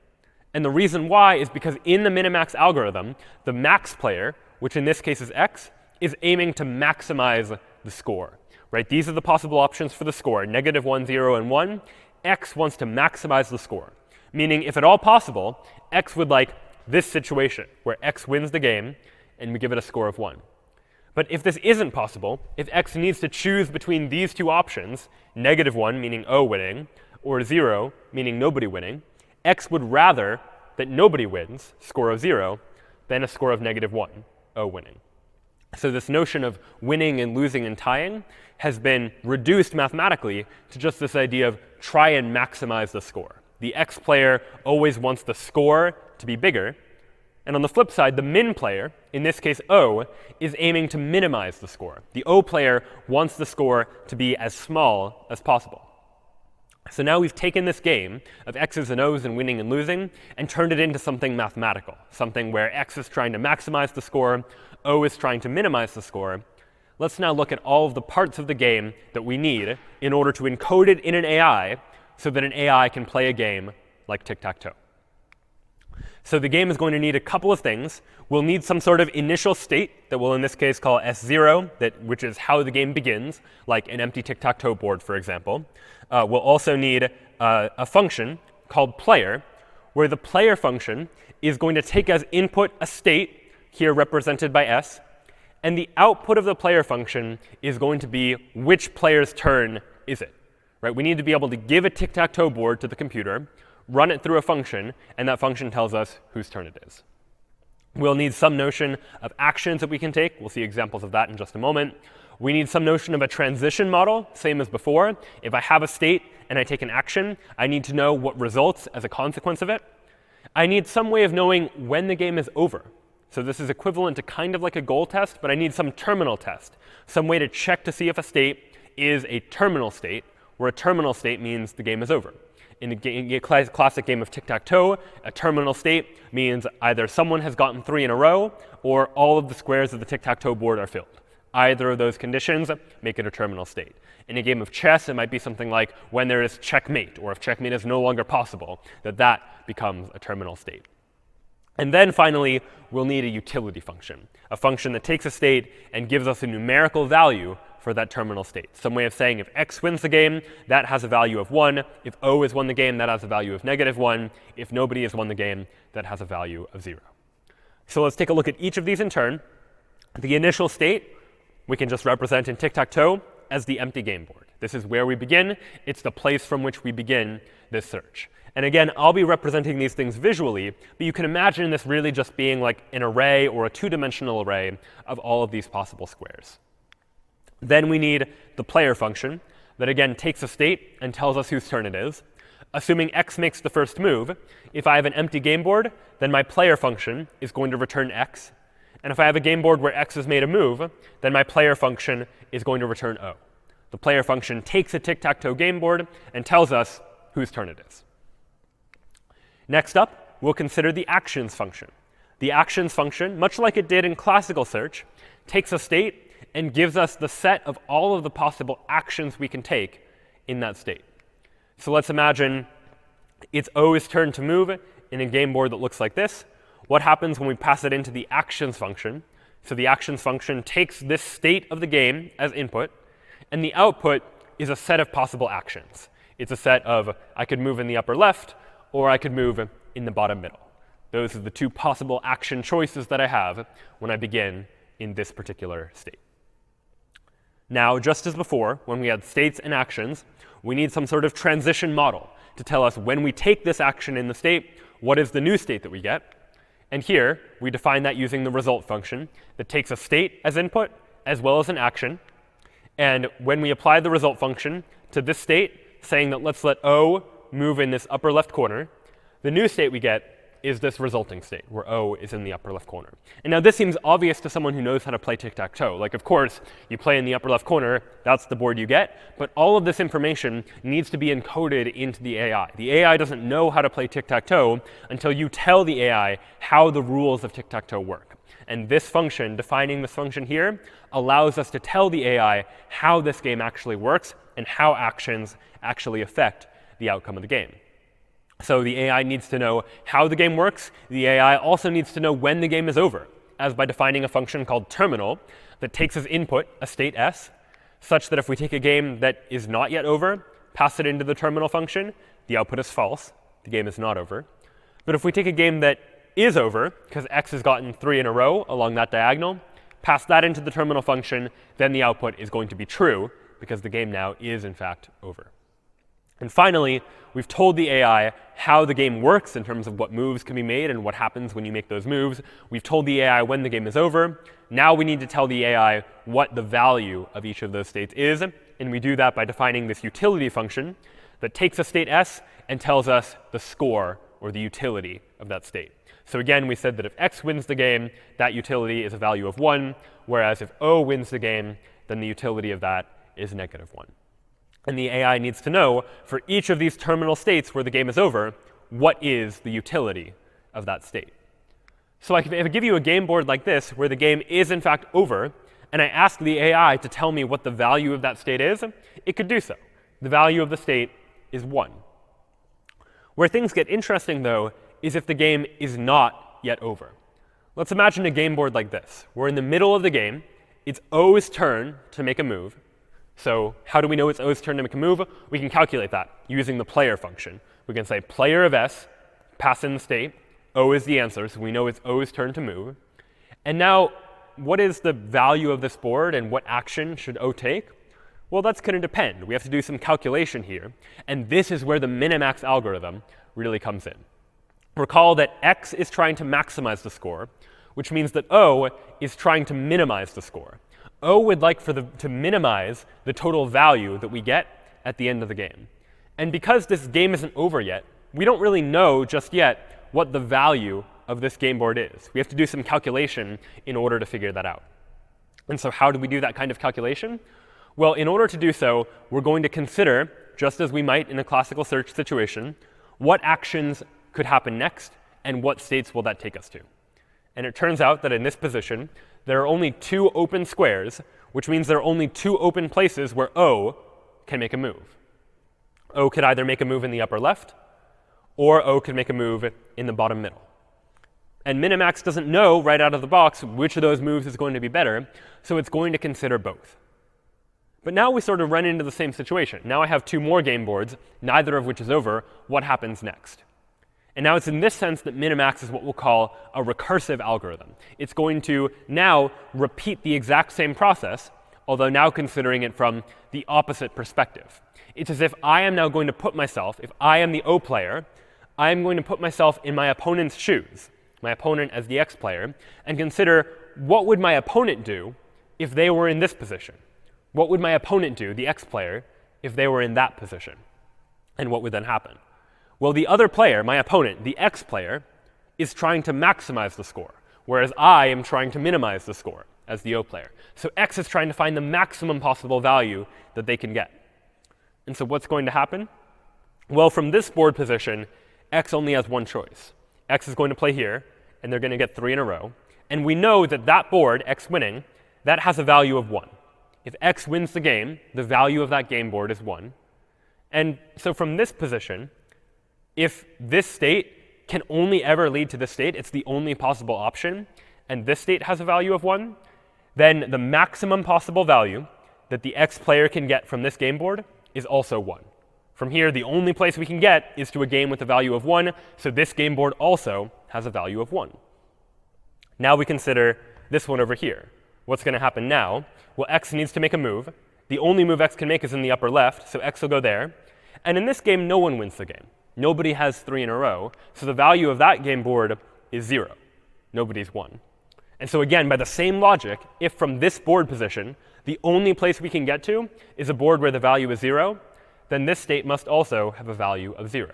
And the reason why is because in the minimax algorithm, the max player, which in this case is X, is aiming to maximize the score. Right? These are the possible options for the score, -1, 0, and 1. X wants to maximize the score. Meaning, if at all possible, X would like this situation, where X wins the game, and we give it a score of 1. But if this isn't possible, if X needs to choose between these 2 options, -1, meaning O winning, or 0, meaning nobody winning, X would rather that nobody wins, score of 0, than a score of -1, O winning. So this notion of winning and losing and tying has been reduced mathematically to just this idea of try and maximize the score. The X player always wants the score to be bigger. And on the flip side, the min player, in this case O, is aiming to minimize the score. The O player wants the score to be as small as possible. So now we've taken this game of X's and O's and winning and losing and turned it into something mathematical, something where X is trying to maximize the score, O is trying to minimize the score. Let's now look at all of the parts of the game that we need in order to encode it in an AI so that an AI can play a game like tic-tac-toe. So the game is going to need a couple of things. We'll need some sort of initial state that we'll in this case call S0, which is how the game begins, like an empty tic-tac-toe board, for example. We'll also need a function called player, where the player function is going to take as input a state, here represented by S, and the output of the player function is going to be which player's turn is it. Right? We need to be able to give a tic-tac-toe board to the computer, run it through a function, and that function tells us whose turn it is. We'll need some notion of actions that we can take. We'll see examples of that in just a moment. We need some notion of a transition model, same as before. If I have a state and I take an action, I need to know what results as a consequence of it. I need some way of knowing when the game is over. So this is equivalent to kind of like a goal test, but I need some terminal test, some way to check to see if a state is a terminal state, where a terminal state means the game is over. In the classic game of tic-tac-toe, a terminal state means either someone has gotten 3 in a row, or all of the squares of the tic-tac-toe board are filled. Either of those conditions make it a terminal state. In a game of chess, it might be something like when there is checkmate, or if checkmate is no longer possible, that becomes a terminal state. And then finally, we'll need a utility function, a function that takes a state and gives us a numerical value for that terminal state. Some way of saying if X wins the game, that has a value of 1. If O has won the game, that has a value of -1. If nobody has won the game, that has a value of 0. So let's take a look at each of these in turn. The initial state, we can just represent in tic-tac-toe as the empty game board. This is where we begin. It's the place from which we begin this search. And again, I'll be representing these things visually, but you can imagine this really just being like an array or a 2-dimensional array of all of these possible squares. Then we need the player function that, again, takes a state and tells us whose turn it is. Assuming x makes the first move, if I have an empty game board, then my player function is going to return x. And if I have a game board where x has made a move, then my player function is going to return O. The player function takes a tic-tac-toe game board and tells us whose turn it is. Next up, we'll consider the actions function. The actions function, much like it did in classical search, takes a state and gives us the set of all of the possible actions we can take in that state. So let's imagine it's O's turn to move in a game board that looks like this. What happens when we pass it into the actions function? So the actions function takes this state of the game as input, and the output is a set of possible actions. It's a set of I could move in the upper left, or I could move in the bottom middle. Those are the two possible action choices that I have when I begin in this particular state. Now, just as before, when we had states and actions, we need some sort of transition model to tell us when we take this action in the state, what is the new state that we get. And here, we define that using the result function that takes a state as input as well as an action. And when we apply the result function to this state, saying that let's let O move in this upper left corner, the new state we get is this resulting state, where O is in the upper left corner. And now this seems obvious to someone who knows how to play tic-tac-toe. Like, of course, you play in the upper left corner, that's the board you get. But all of this information needs to be encoded into the AI. The AI doesn't know how to play tic-tac-toe until you tell the AI how the rules of tic-tac-toe work. And this function, defining this function here, allows us to tell the AI how this game actually works and how actions actually affect the outcome of the game. So the AI needs to know how the game works. The AI also needs to know when the game is over, as by defining a function called terminal that takes as input a state s, such that if we take a game that is not yet over, pass it into the terminal function, the output is false. The game is not over. But if we take a game that is over, because x has gotten 3 in a row along that diagonal, pass that into the terminal function, then the output is going to be true, because the game now is, in fact, over. And finally, we've told the AI how the game works in terms of what moves can be made and what happens when you make those moves. We've told the AI when the game is over. Now we need to tell the AI what the value of each of those states is. And we do that by defining this utility function that takes a state s and tells us the score, or the utility, of that state. So again, we said that if x wins the game, that utility is a value of 1, whereas if O wins the game, then the utility of that is -1. And the AI needs to know, for each of these terminal states where the game is over, what is the utility of that state. So if I give you a game board like this, where the game is in fact over, and I ask the AI to tell me what the value of that state is, it could do so. The value of the state is 1. Where things get interesting, though, is if the game is not yet over. Let's imagine a game board like this. We're in the middle of the game. It's O's turn to make a move. So how do we know it's O's turn to make a move? We can calculate that using the player function. We can say player of s, pass in the state. O is the answer, so we know it's O's turn to move. And now, what is the value of this board, and what action should O take? Well, that's going to depend. We have to do some calculation here. And this is where the minimax algorithm really comes in. Recall that x is trying to maximize the score, which means that O is trying to minimize the score. O would like to minimize the total value that we get at the end of the game. And because this game isn't over yet, we don't really know just yet what the value of this game board is. We have to do some calculation in order to figure that out. And so how do we do that kind of calculation? Well, in order to do so, we're going to consider, just as we might in a classical search situation, what actions could happen next, and what states will that take us to. And it turns out that in this position, there are only 2 open squares, which means there are only 2 open places where O can make a move. O could either make a move in the upper left, or O could make a move in the bottom middle. And Minimax doesn't know right out of the box which of those moves is going to be better, so it's going to consider both. But now we sort of run into the same situation. Now I have 2 more game boards, neither of which is over. What happens next? And now it's in this sense that Minimax is what we'll call a recursive algorithm. It's going to now repeat the exact same process, although now considering it from the opposite perspective. It's as if I am now going to put myself, if I am the O player, I am going to put myself in my opponent's shoes, my opponent as the X player, and consider what would my opponent do if they were in this position? What would my opponent do, the X player, if they were in that position? And what would then happen? Well, the other player, my opponent, the X player, is trying to maximize the score, whereas I am trying to minimize the score as the O player. So X is trying to find the maximum possible value that they can get. And so what's going to happen? Well, from this board position, X only has one choice. X is going to play here, and they're going to get 3 in a row. And we know that that board, X winning, that has a value of 1. If X wins the game, the value of that game board is 1. And so from this position, if this state can only ever lead to this state, it's the only possible option, and this state has a value of 1, then the maximum possible value that the X player can get from this game board is also 1. From here, the only place we can get is to a game with a value of 1, so this game board also has a value of 1. Now we consider this one over here. What's going to happen now? Well, X needs to make a move. The only move X can make is in the upper left, so X will go there. And in this game, no one wins the game. Nobody has 3 in a row, so the value of that game board is 0. Nobody's won. And so again, by the same logic, if from this board position, the only place we can get to is a board where the value is 0, then this state must also have a value of 0.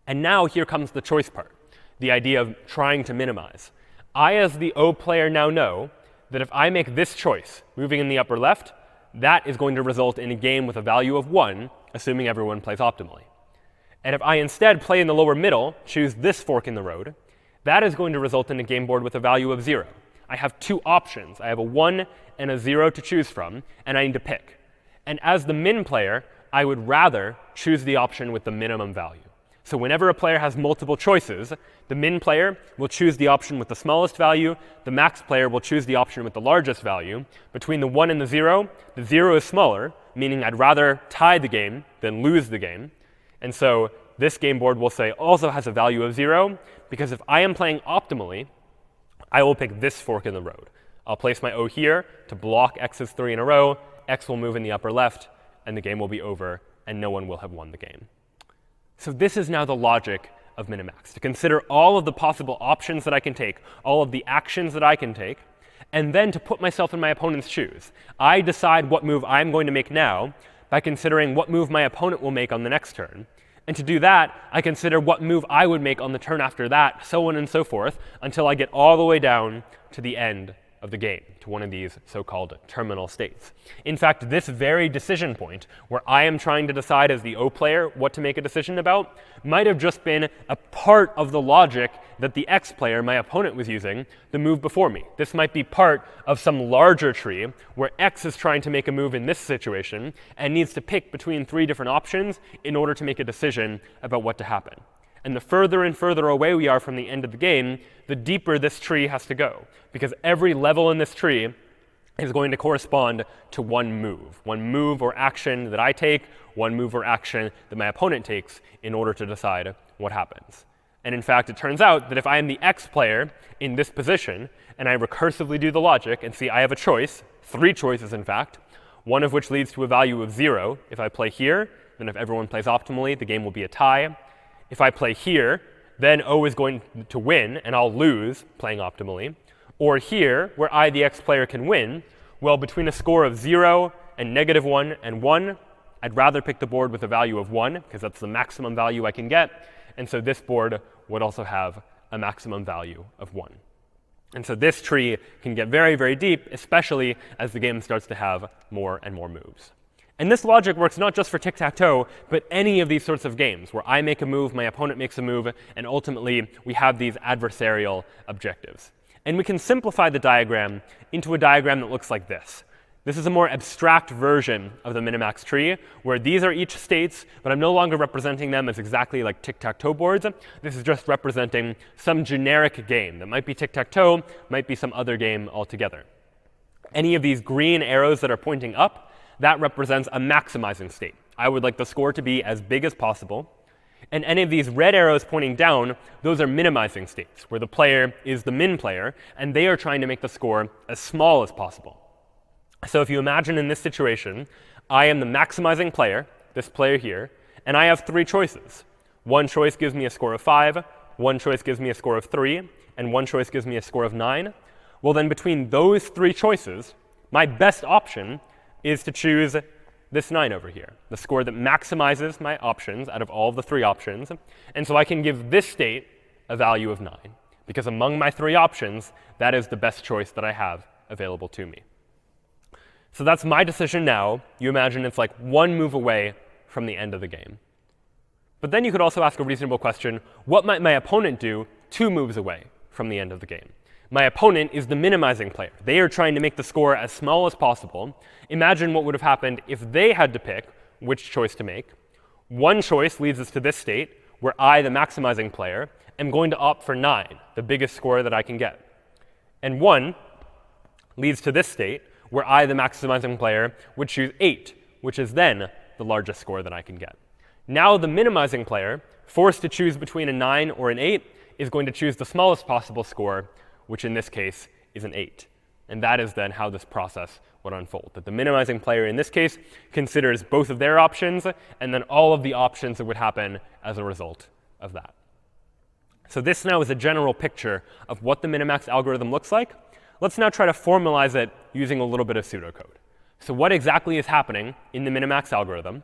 And now here comes the choice part, the idea of trying to minimize. I, as the O player, now know that if I make this choice, moving in the upper left, that is going to result in a game with a value of 1, assuming everyone plays optimally. And if I instead play in the lower middle, choose this fork in the road, that is going to result in a game board with a value of 0. I have 2 options. I have a 1 and a 0 to choose from, and I need to pick. And as the min player, I would rather choose the option with the minimum value. So whenever a player has multiple choices, the min player will choose the option with the smallest value, the max player will choose the option with the largest value. Between the 1 and the 0 is smaller, meaning I'd rather tie the game than lose the game. And so this game board, we'll say, also has a value of 0, because if I am playing optimally, I will pick this fork in the road. I'll place my O here to block X's 3 in a row. X will move in the upper left, and the game will be over, and no one will have won the game. So this is now the logic of minimax, to consider all of the possible options that I can take, all of the actions that I can take, and then to put myself in my opponent's shoes. I decide what move I'm going to make now by considering what move my opponent will make on the next turn. And to do that, I consider what move I would make on the turn after that, so on and so forth, until I get all the way down to the end of the game, to one of these so-called terminal states. In fact, this very decision point, where I am trying to decide as the O player what to make a decision about, might have just been a part of the logic that the X player, my opponent, was using the move before me. This might be part of some larger tree where X is trying to make a move in this situation and needs to pick between 3 different options in order to make a decision about what to happen. And the further and further away we are from the end of the game, the deeper this tree has to go, because every level in this tree is going to correspond to one move or action that I take, one move or action that my opponent takes in order to decide what happens. And in fact, it turns out that if I am the X player in this position, and I recursively do the logic and see I have a choice, 3 choices in fact, one of which leads to a value of 0. If I play here, then if everyone plays optimally, the game will be a tie. If I play here, then O is going to win, and I'll lose playing optimally. Or here, where I, the X player, can win, well, between a score of 0 and -1 and 1, I'd rather pick the board with a value of 1, because that's the maximum value I can get. And so this board would also have a maximum value of 1. And so this tree can get very, very deep, especially as the game starts to have more and more moves. And this logic works not just for tic-tac-toe, but any of these sorts of games where I make a move, my opponent makes a move, and ultimately we have these adversarial objectives. And we can simplify the diagram into a diagram that looks like this. This is a more abstract version of the minimax tree, where these are each states, but I'm no longer representing them as exactly like tic-tac-toe boards. This is just representing some generic game that might be tic-tac-toe, might be some other game altogether. Any of these green arrows that are pointing up, that represents a maximizing state. I would like the score to be as big as possible. And any of these red arrows pointing down, those are minimizing states, where the player is the min player, and they are trying to make the score as small as possible. So if you imagine in this situation, I am the maximizing player, this player here, and I have 3 choices. One choice gives me a score of 5, one choice gives me a score of 3, and one choice gives me a score of 9. Well, then between those 3 choices, my best option is to choose this 9 over here, the score that maximizes my options out of all of the 3 options. And so I can give this state a value of 9, because among my 3 options, that is the best choice that I have available to me. So that's my decision now. You imagine it's like 1 move away from the end of the game. But then you could also ask a reasonable question, what might my opponent do 2 moves away from the end of the game? My opponent is the minimizing player. They are trying to make the score as small as possible. Imagine what would have happened if they had to pick which choice to make. One choice leads us to this state, where I, the maximizing player, am going to opt for 9, the biggest score that I can get. And 1 leads to this state, where I, the maximizing player, would choose 8, which is then the largest score that I can get. Now the minimizing player, forced to choose between a 9 or an 8, is going to choose the smallest possible score, which in this case is an 8. And that is then how this process would unfold. That the minimizing player in this case considers both of their options, and then all of the options that would happen as a result of that. So this now is a general picture of what the minimax algorithm looks like. Let's now try to formalize it using a little bit of pseudocode. So what exactly is happening in the minimax algorithm?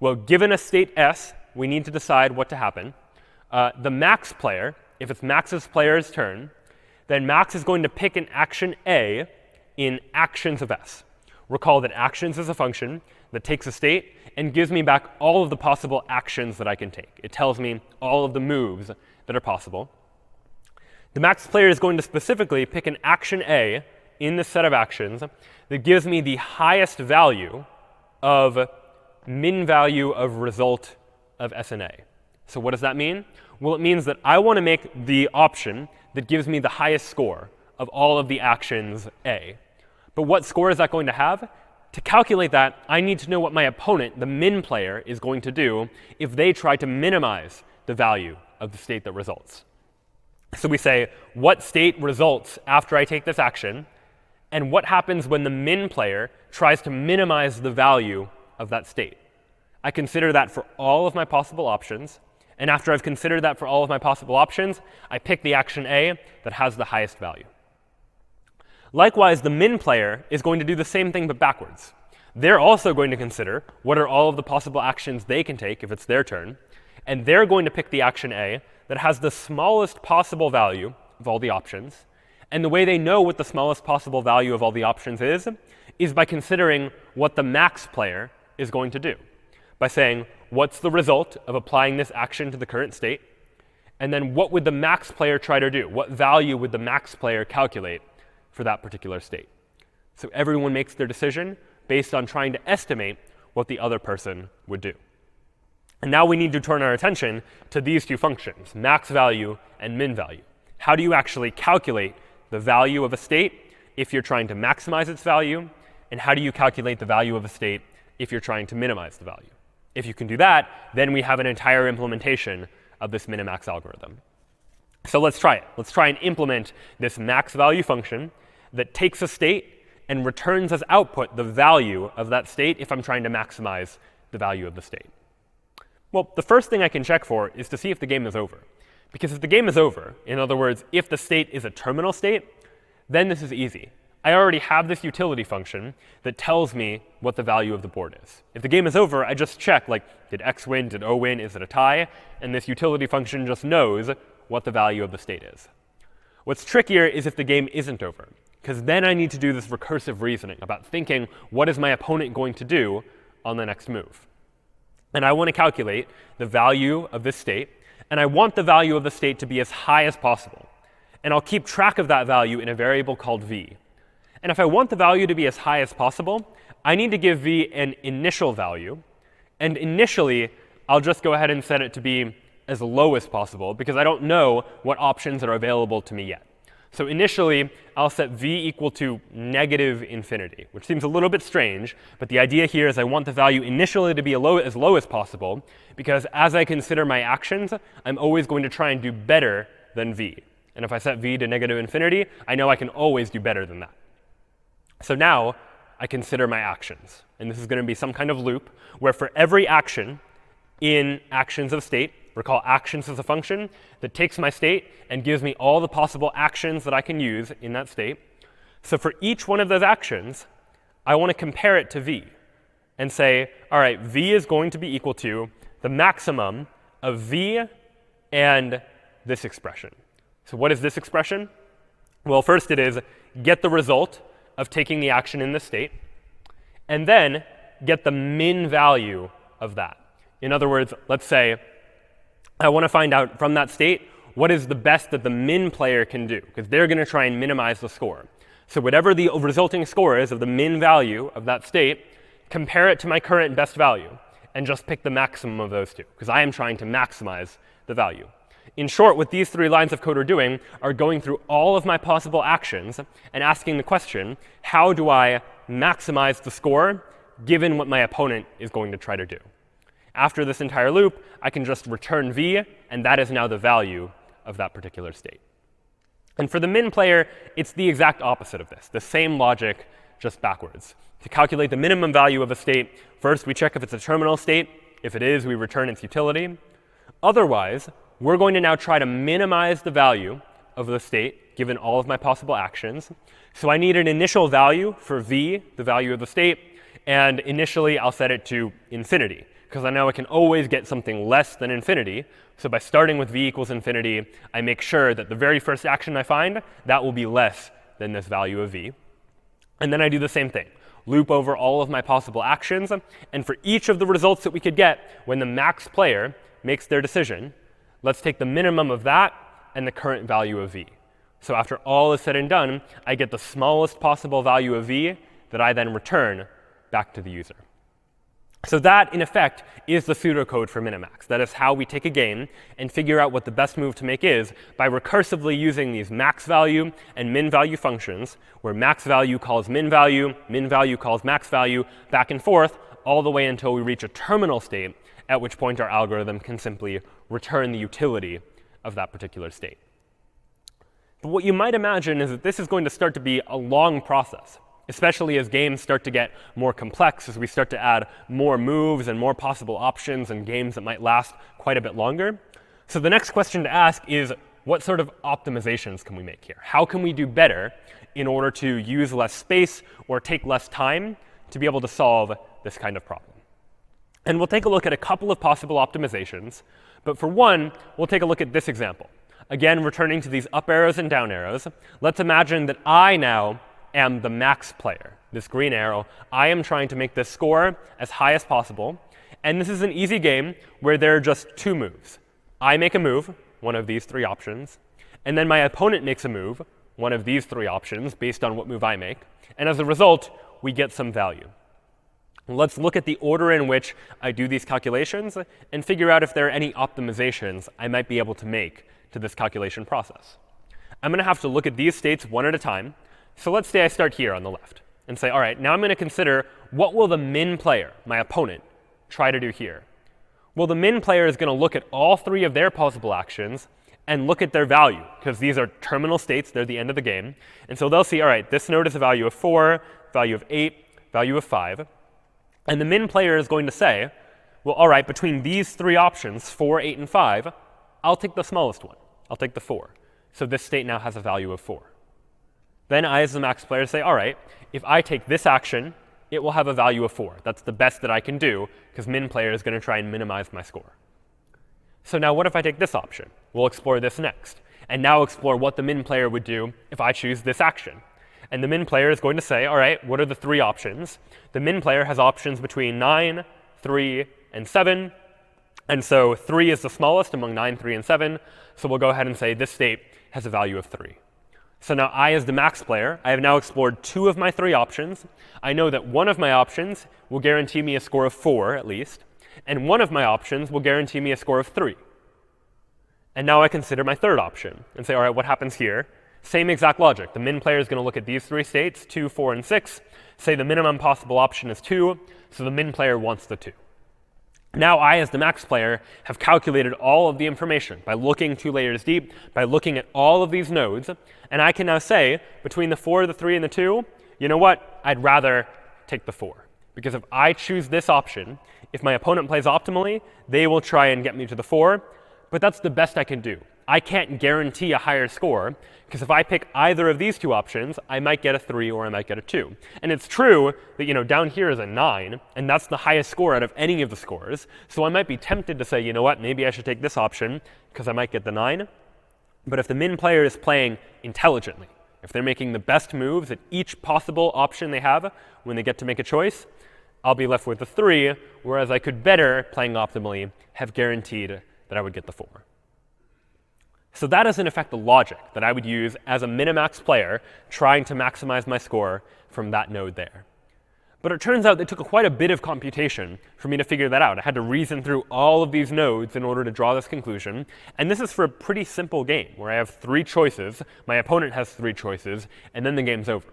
Well, given a state S, we need to decide what to happen. The max player, if it's Max's player's turn, then Max is going to pick an action A in actions of S. Recall that actions is a function that takes a state and gives me back all of the possible actions that I can take. It tells me all of the moves that are possible. The max player is going to specifically pick an action A in this set of actions that gives me the highest value of min value of result of S and A. So what does that mean? Well, it means that I want to make the option that gives me the highest score of all of the actions A. But what score is that going to have? To calculate that, I need to know what my opponent, the min player, is going to do if they try to minimize the value of the state that results. So we say, what state results after I take this action? And what happens when the min player tries to minimize the value of that state? I consider that for all of my possible options. And after I've considered that for all of my possible options, I pick the action A that has the highest value. Likewise, the min player is going to do the same thing but backwards. They're also going to consider what are all of the possible actions they can take if it's their turn. And they're going to pick the action A that has the smallest possible value of all the options. And the way they know what the smallest possible value of all the options is by considering what the max player is going to do. By saying, what's the result of applying this action to the current state? And then what would the max player try to do? What value would the max player calculate for that particular state? So everyone makes their decision based on trying to estimate what the other person would do. And now we need to turn our attention to these 2 functions, max value and min value. How do you actually calculate the value of a state if you're trying to maximize its value? And how do you calculate the value of a state if you're trying to minimize the value? If you can do that, then we have an entire implementation of this minimax algorithm. So let's try it. Let's try and implement this max value function that takes a state and returns as output the value of that state if I'm trying to maximize the value of the state. Well, the first thing I can check for is to see if the game is over. Because if the game is over, in other words, if the state is a terminal state, then this is easy. I already have this utility function that tells me what the value of the board is. If the game is over, I just check, like, did X win? Did O win? Is it a tie? And this utility function just knows what the value of the state is. What's trickier is if the game isn't over, because then I need to do this recursive reasoning about thinking, what is my opponent going to do on the next move? And I want to calculate the value of this state, and I want the value of the state to be as high as possible. And I'll keep track of that value in a variable called v. And if I want the value to be as high as possible, I need to give v an initial value. And initially, I'll just go ahead and set it to be as low as possible, because I don't know what options are available to me yet. So initially, I'll set v equal to -infinity, which seems a little bit strange. But the idea here is I want the value initially to be as low as possible, because as I consider my actions, I'm always going to try and do better than v. And if I set v to -infinity, I know I can always do better than that. So now I consider my actions. And this is going to be some kind of loop where for every action in actions of state, recall actions as a function that takes my state and gives me all the possible actions that I can use in that state. So for each one of those actions, I want to compare it to v. and say, all right, v is going to be equal to the maximum of v and this expression. So what is this expression? Well, first it is get the result of taking the action in this state, and then get the min value of that. In other words, let's say I want to find out from that state what is the best that the min player can do, because they're going to try and minimize the score. So whatever the resulting score is of the min value of that state, compare it to my current best value, and just pick the maximum of those two, because I am trying to maximize the value. In short, what these 3 lines of code are doing are going through all of my possible actions and asking the question, how do I maximize the score given what my opponent is going to try to do? After this entire loop, I can just return v, and that is now the value of that particular state. And for the min player, it's the exact opposite of this, the same logic, just backwards. To calculate the minimum value of a state, first we check if it's a terminal state. If it is, we return its utility. Otherwise, we're going to now try to minimize the value of the state given all of my possible actions. So I need an initial value for v, the value of the state, and initially I'll set it to infinity, because I know I can always get something less than infinity. So by starting with v equals infinity, I make sure that the very first action I find, that will be less than this value of v. And then I do the same thing. Loop over all of my possible actions, and for each of the results that we could get when the max player makes their decision, let's take the minimum of that and the current value of v. So after all is said and done, I get the smallest possible value of v that I then return back to the user. So that, in effect, is the pseudocode for minimax. That is how we take a game and figure out what the best move to make is by recursively using these max value and min value functions, where max value calls min value calls max value, back and forth, all the way until we reach a terminal state, at which point our algorithm can simply return the utility of that particular state. But what you might imagine is that this is going to start to be a long process, especially as games start to get more complex, as we start to add more moves and more possible options and games that might last quite a bit longer. So the next question to ask is, what sort of optimizations can we make here? How can we do better in order to use less space or take less time to be able to solve this kind of problem? And we'll take a look at a couple of possible optimizations. But for one, we'll take a look at this example. Again, returning to these up arrows and down arrows, let's imagine that I now am the max player, this green arrow. I am trying to make this score as high as possible. And this is an easy game where there are just 2 moves. I make a move, one of these 3 options. And then my opponent makes a move, one of these 3 options, based on what move I make. And as a result, we get some value. Let's look at the order in which I do these calculations and figure out if there are any optimizations I might be able to make to this calculation process. I'm going to have to look at these states one at a time. So let's say I start here on the left and say, all right, now I'm going to consider what will the min player, my opponent, try to do here. Well, the min player is going to look at all 3 of their possible actions and look at their value, because these are terminal states. They're the end of the game. And so they'll see, all right, this node is a value of 4, value of 8, value of 5. And the min player is going to say, well, all right, between these 3 options, 4, 8, and 5, I'll take the smallest one. I'll take the 4. So this state now has a value of 4. Then I, as the max player, say, all right, if I take this action, it will have a value of 4. That's the best that I can do, because min player is going to try and minimize my score. So now what if I take this option? We'll explore this next, and now explore what the min player would do if I choose this action. And the min player is going to say, all right, what are the 3 options? The min player has options between 9, 3, and 7. And so 3 is the smallest among 9, 3, and 7. So we'll go ahead and say this state has a value of 3. So now I, as the max player, I have now explored 2 of my 3 options. I know that one of my options will guarantee me a score of 4, at least. And one of my options will guarantee me a score of 3. And now I consider my third option and say, all right, what happens here? Same exact logic. The min player is going to look at these 3 states, 2, 4, and 6, say the minimum possible option is 2, so the min player wants the 2. Now I, as the max player, have calculated all of the information by looking 2 layers deep, by looking at all of these nodes, and I can now say, between the 4, the 3, and the 2, you know what? I'd rather take the 4. Because if I choose this option, if my opponent plays optimally, they will try and get me to the 4, but that's the best I can do. I can't guarantee a higher score, because if I pick either of these two options, I might get a 3 or I might get a 2. And it's true that down here is a 9, and that's the highest score out of any of the scores. So I might be tempted to say, you know what, maybe I should take this option, because I might get the 9. But if the min player is playing intelligently, if they're making the best moves at each possible option they have when they get to make a choice, I'll be left with the 3, whereas I could better, playing optimally, have guaranteed that I would get the 4. So that is, in effect, the logic that I would use as a minimax player trying to maximize my score from that node there. But it turns out it took quite a bit of computation for me to figure that out. I had to reason through all of these nodes in order to draw this conclusion. And this is for a pretty simple game where I have 3 choices, my opponent has 3 choices, and then the game's over.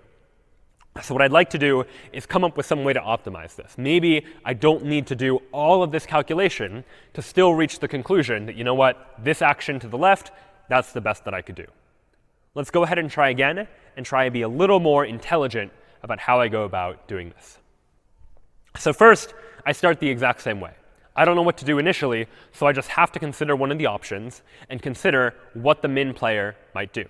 So what I'd like to do is come up with some way to optimize this. Maybe I don't need to do all of this calculation to still reach the conclusion that, you know what, this action to the left, that's the best that I could do. Let's go ahead and try again and try and be a little more intelligent about how I go about doing this. So first, I start the exact same way. I don't know what to do initially, so I just have to consider one of the options and consider what the min player might do.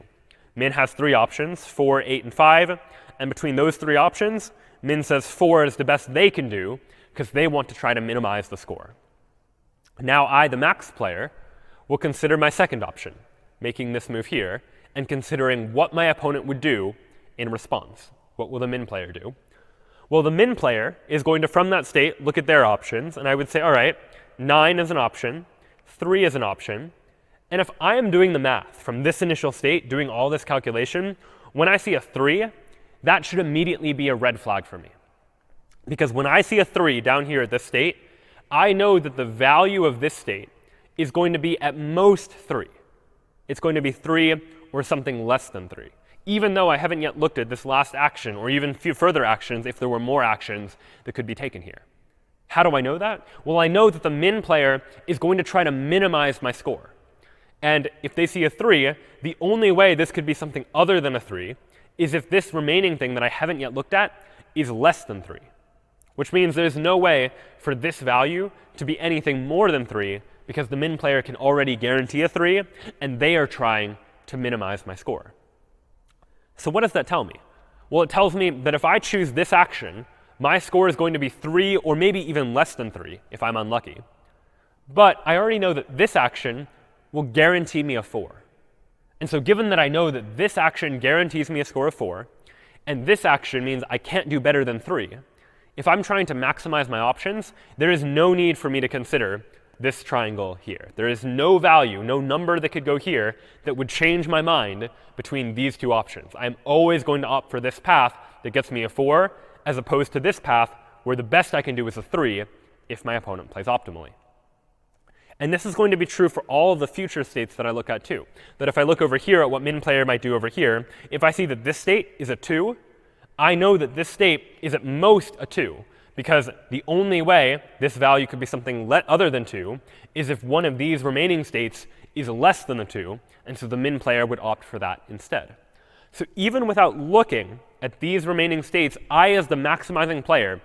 Min has 3 options, 4, 8, and 5. And between those 3 options, min says 4 is the best they can do because they want to try to minimize the score. Now I, the max player, will consider my second option, making this move here, and considering what my opponent would do in response. What will the min player do? Well, the min player is going to, from that state, look at their options. And I would say, all right, 9 is an option, 3 is an option. And if I am doing the math from this initial state, doing all this calculation, when I see a 3, that should immediately be a red flag for me. Because when I see a 3 down here at this state, I know that the value of this state is going to be at most 3. It's going to be 3 or something less than 3. Even though I haven't yet looked at this last action, or even few further actions if there were more actions that could be taken here. How do I know that? Well, I know that the min player is going to try to minimize my score. And if they see a 3, the only way this could be something other than a 3 is if this remaining thing that I haven't yet looked at is less than 3. Which means there's no way for this value to be anything more than 3, because the min player can already guarantee a 3, and they are trying to minimize my score. So what does that tell me? Well, it tells me that if I choose this action, my score is going to be 3 or maybe even less than 3 if I'm unlucky. But I already know that this action will guarantee me a 4. And so given that I know that this action guarantees me a score of 4, and this action means I can't do better than 3, if I'm trying to maximize my options, there is no need for me to consider this triangle here. There is no value, no number that could go here that would change my mind between these 2 options. I'm always going to opt for this path that gets me a 4, as opposed to this path where the best I can do is a 3 if my opponent plays optimally. And this is going to be true for all of the future states that I look at too. That if I look over here at what min player might do over here, if I see that this state is a 2, I know that this state is at most a 2. Because the only way this value could be something other than 2 is if one of these remaining states is less than a 2, and so the min player would opt for that instead. So even without looking at these remaining states, I, as the maximizing player,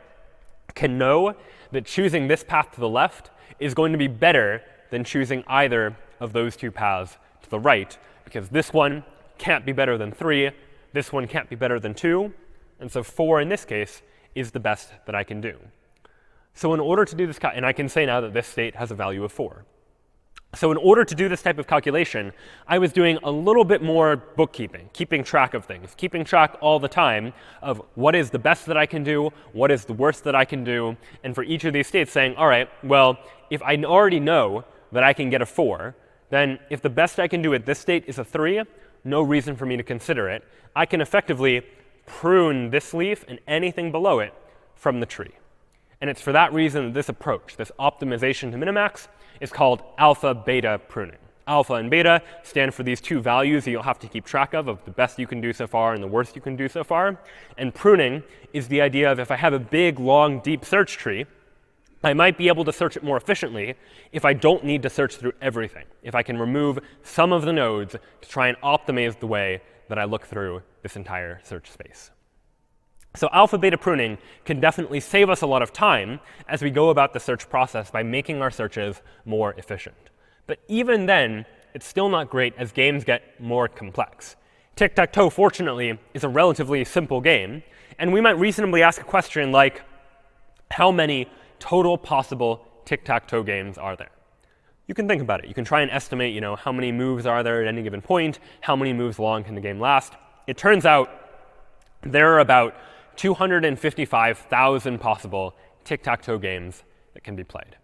can know that choosing this path to the left is going to be better than choosing either of those 2 paths to the right, because this one can't be better than 3, this one can't be better than 2, and so 4 in this case is the best that I can do. So in order to do this, and I can say now that this state has a value of 4. So in order to do this type of calculation, I was doing a little bit more bookkeeping, keeping track of things, keeping track all the time of what is the best that I can do, what is the worst that I can do, and for each of these states saying, all right, well, if I already know that I can get a 4, then if the best I can do at this state is a 3, no reason for me to consider it. I can effectively prune this leaf and anything below it from the tree. And it's for that reason that this approach, this optimization to minimax, is called alpha-beta pruning. Alpha and beta stand for these 2 values that you'll have to keep track of the best you can do so far and the worst you can do so far. And pruning is the idea of if I have a big, long, deep search tree, I might be able to search it more efficiently if I don't need to search through everything, if I can remove some of the nodes to try and optimize the way that I look through this entire search space. So alpha-beta pruning can definitely save us a lot of time as we go about the search process by making our searches more efficient. But even then, it's still not great as games get more complex. Tic-tac-toe, fortunately, is a relatively simple game, and we might reasonably ask a question like, how many total possible tic-tac-toe games are there? You can think about it. You can try and estimate, how many moves are there at any given point, how many moves long can the game last. It turns out there are about 255,000 possible tic-tac-toe games that can be played.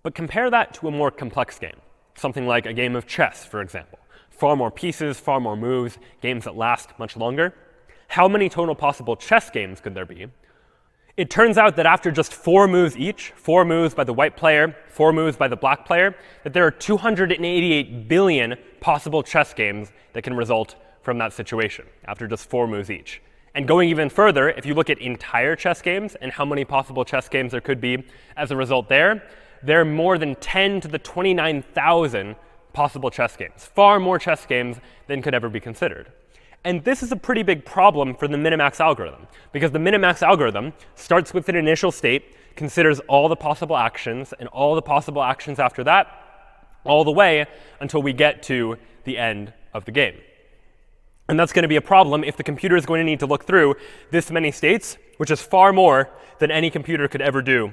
But compare that to a more complex game, something like a game of chess, for example. Far more pieces, far more moves, games that last much longer. How many total possible chess games could there be? It turns out that after just 4 moves each, 4 moves by the white player, 4 moves by the black player, that there are 288 billion possible chess games that can result from that situation after just 4 moves each. And going even further, if you look at entire chess games and how many possible chess games there could be as a result there are more than 10 to the 29,000 possible chess games, far more chess games than could ever be considered. And this is a pretty big problem for the minimax algorithm, because the minimax algorithm starts with an initial state, considers all the possible actions and all the possible actions after that, all the way until we get to the end of the game. And that's going to be a problem if the computer is going to need to look through this many states, which is far more than any computer could ever do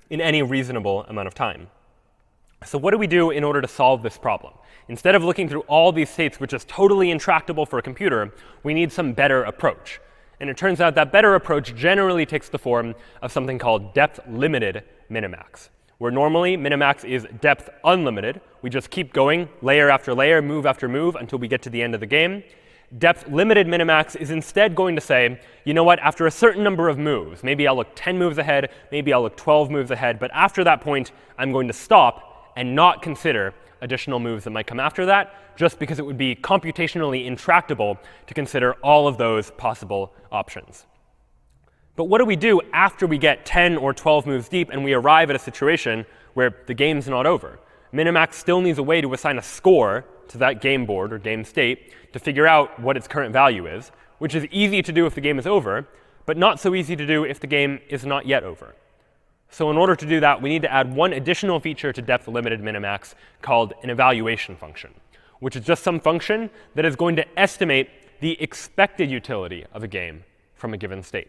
in any reasonable amount of time. So what do we do in order to solve this problem? Instead of looking through all these states, which is totally intractable for a computer, we need some better approach. And it turns out that better approach generally takes the form of something called depth-limited minimax, where normally minimax is depth unlimited. We just keep going layer after layer, move after move, until we get to the end of the game. Depth-limited minimax is instead going to say, you know what, after a certain number of moves, maybe I'll look 10 moves ahead, maybe I'll look 12 moves ahead, but after that point, I'm going to stop and not consider additional moves that might come after that, just because it would be computationally intractable to consider all of those possible options. But what do we do after we get 10 or 12 moves deep and we arrive at a situation where the game's not over? Minimax still needs a way to assign a score to that game board or game state to figure out what its current value is, which is easy to do if the game is over, but not so easy to do if the game is not yet over. So in order to do that, we need to add one additional feature to depth-limited minimax called an evaluation function, which is just some function that is going to estimate the expected utility of a game from a given state.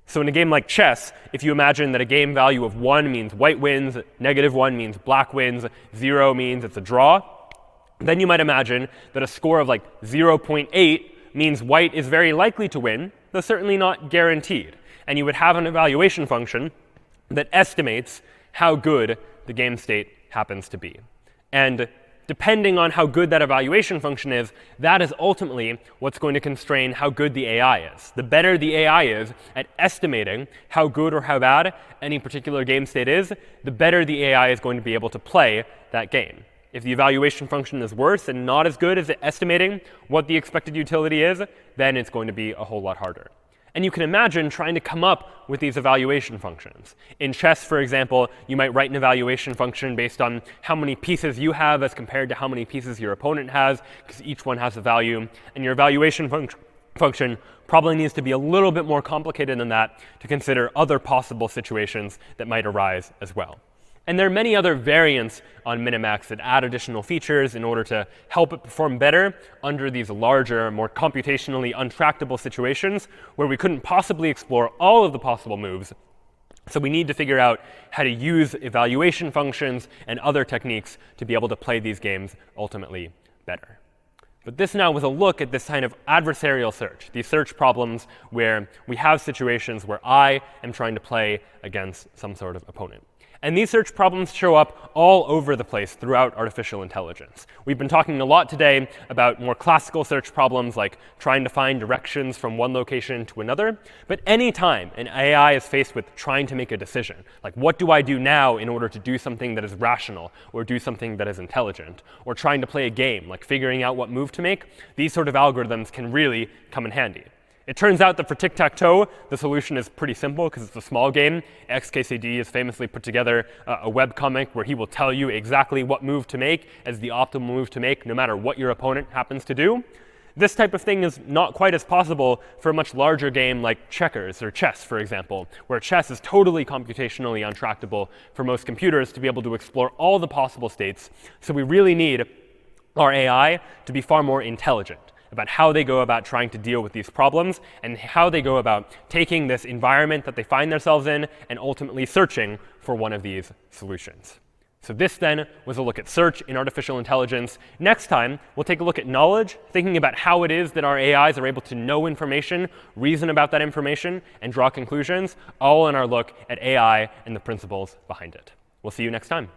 So in a game like chess, if you imagine that a game value of 1 means white wins, -1 means black wins, 0 means it's a draw, then you might imagine that a score of like 0.8 means white is very likely to win, though certainly not guaranteed. And you would have an evaluation function that estimates how good the game state happens to be. And depending on how good that evaluation function is, that is ultimately what's going to constrain how good the AI is. The better the AI is at estimating how good or how bad any particular game state is, the better the AI is going to be able to play that game. If the evaluation function is worse and not as good as at estimating what the expected utility is, then it's going to be a whole lot harder. And you can imagine trying to come up with these evaluation functions. In chess, for example, you might write an evaluation function based on how many pieces you have as compared to how many pieces your opponent has, because each one has a value. And your evaluation function probably needs to be a little bit more complicated than that to consider other possible situations that might arise as well. And there are many other variants on minimax that add additional features in order to help it perform better under these larger, more computationally untractable situations where we couldn't possibly explore all of the possible moves. So we need to figure out how to use evaluation functions and other techniques to be able to play these games ultimately better. But this now was a look at this kind of adversarial search, these search problems where we have situations where I am trying to play against some sort of opponent. And these search problems show up all over the place throughout artificial intelligence. We've been talking a lot today about more classical search problems like trying to find directions from one location to another. But any time an AI is faced with trying to make a decision, like what do I do now in order to do something that is rational or do something that is intelligent, or trying to play a game, like figuring out what move to make, these sort of algorithms can really come in handy. It turns out that for tic-tac-toe, the solution is pretty simple because it's a small game. XKCD has famously put together a webcomic where he will tell you exactly what move to make as the optimal move to make, no matter what your opponent happens to do. This type of thing is not quite as possible for a much larger game like checkers or chess, for example, where chess is totally computationally untractable for most computers to be able to explore all the possible states. So we really need our AI to be far more intelligent about how they go about trying to deal with these problems and how they go about taking this environment that they find themselves in and ultimately searching for one of these solutions. So this then was a look at search in artificial intelligence. Next time, we'll take a look at knowledge, thinking about how it is that our AIs are able to know information, reason about that information, and draw conclusions, all in our look at AI and the principles behind it. We'll see you next time.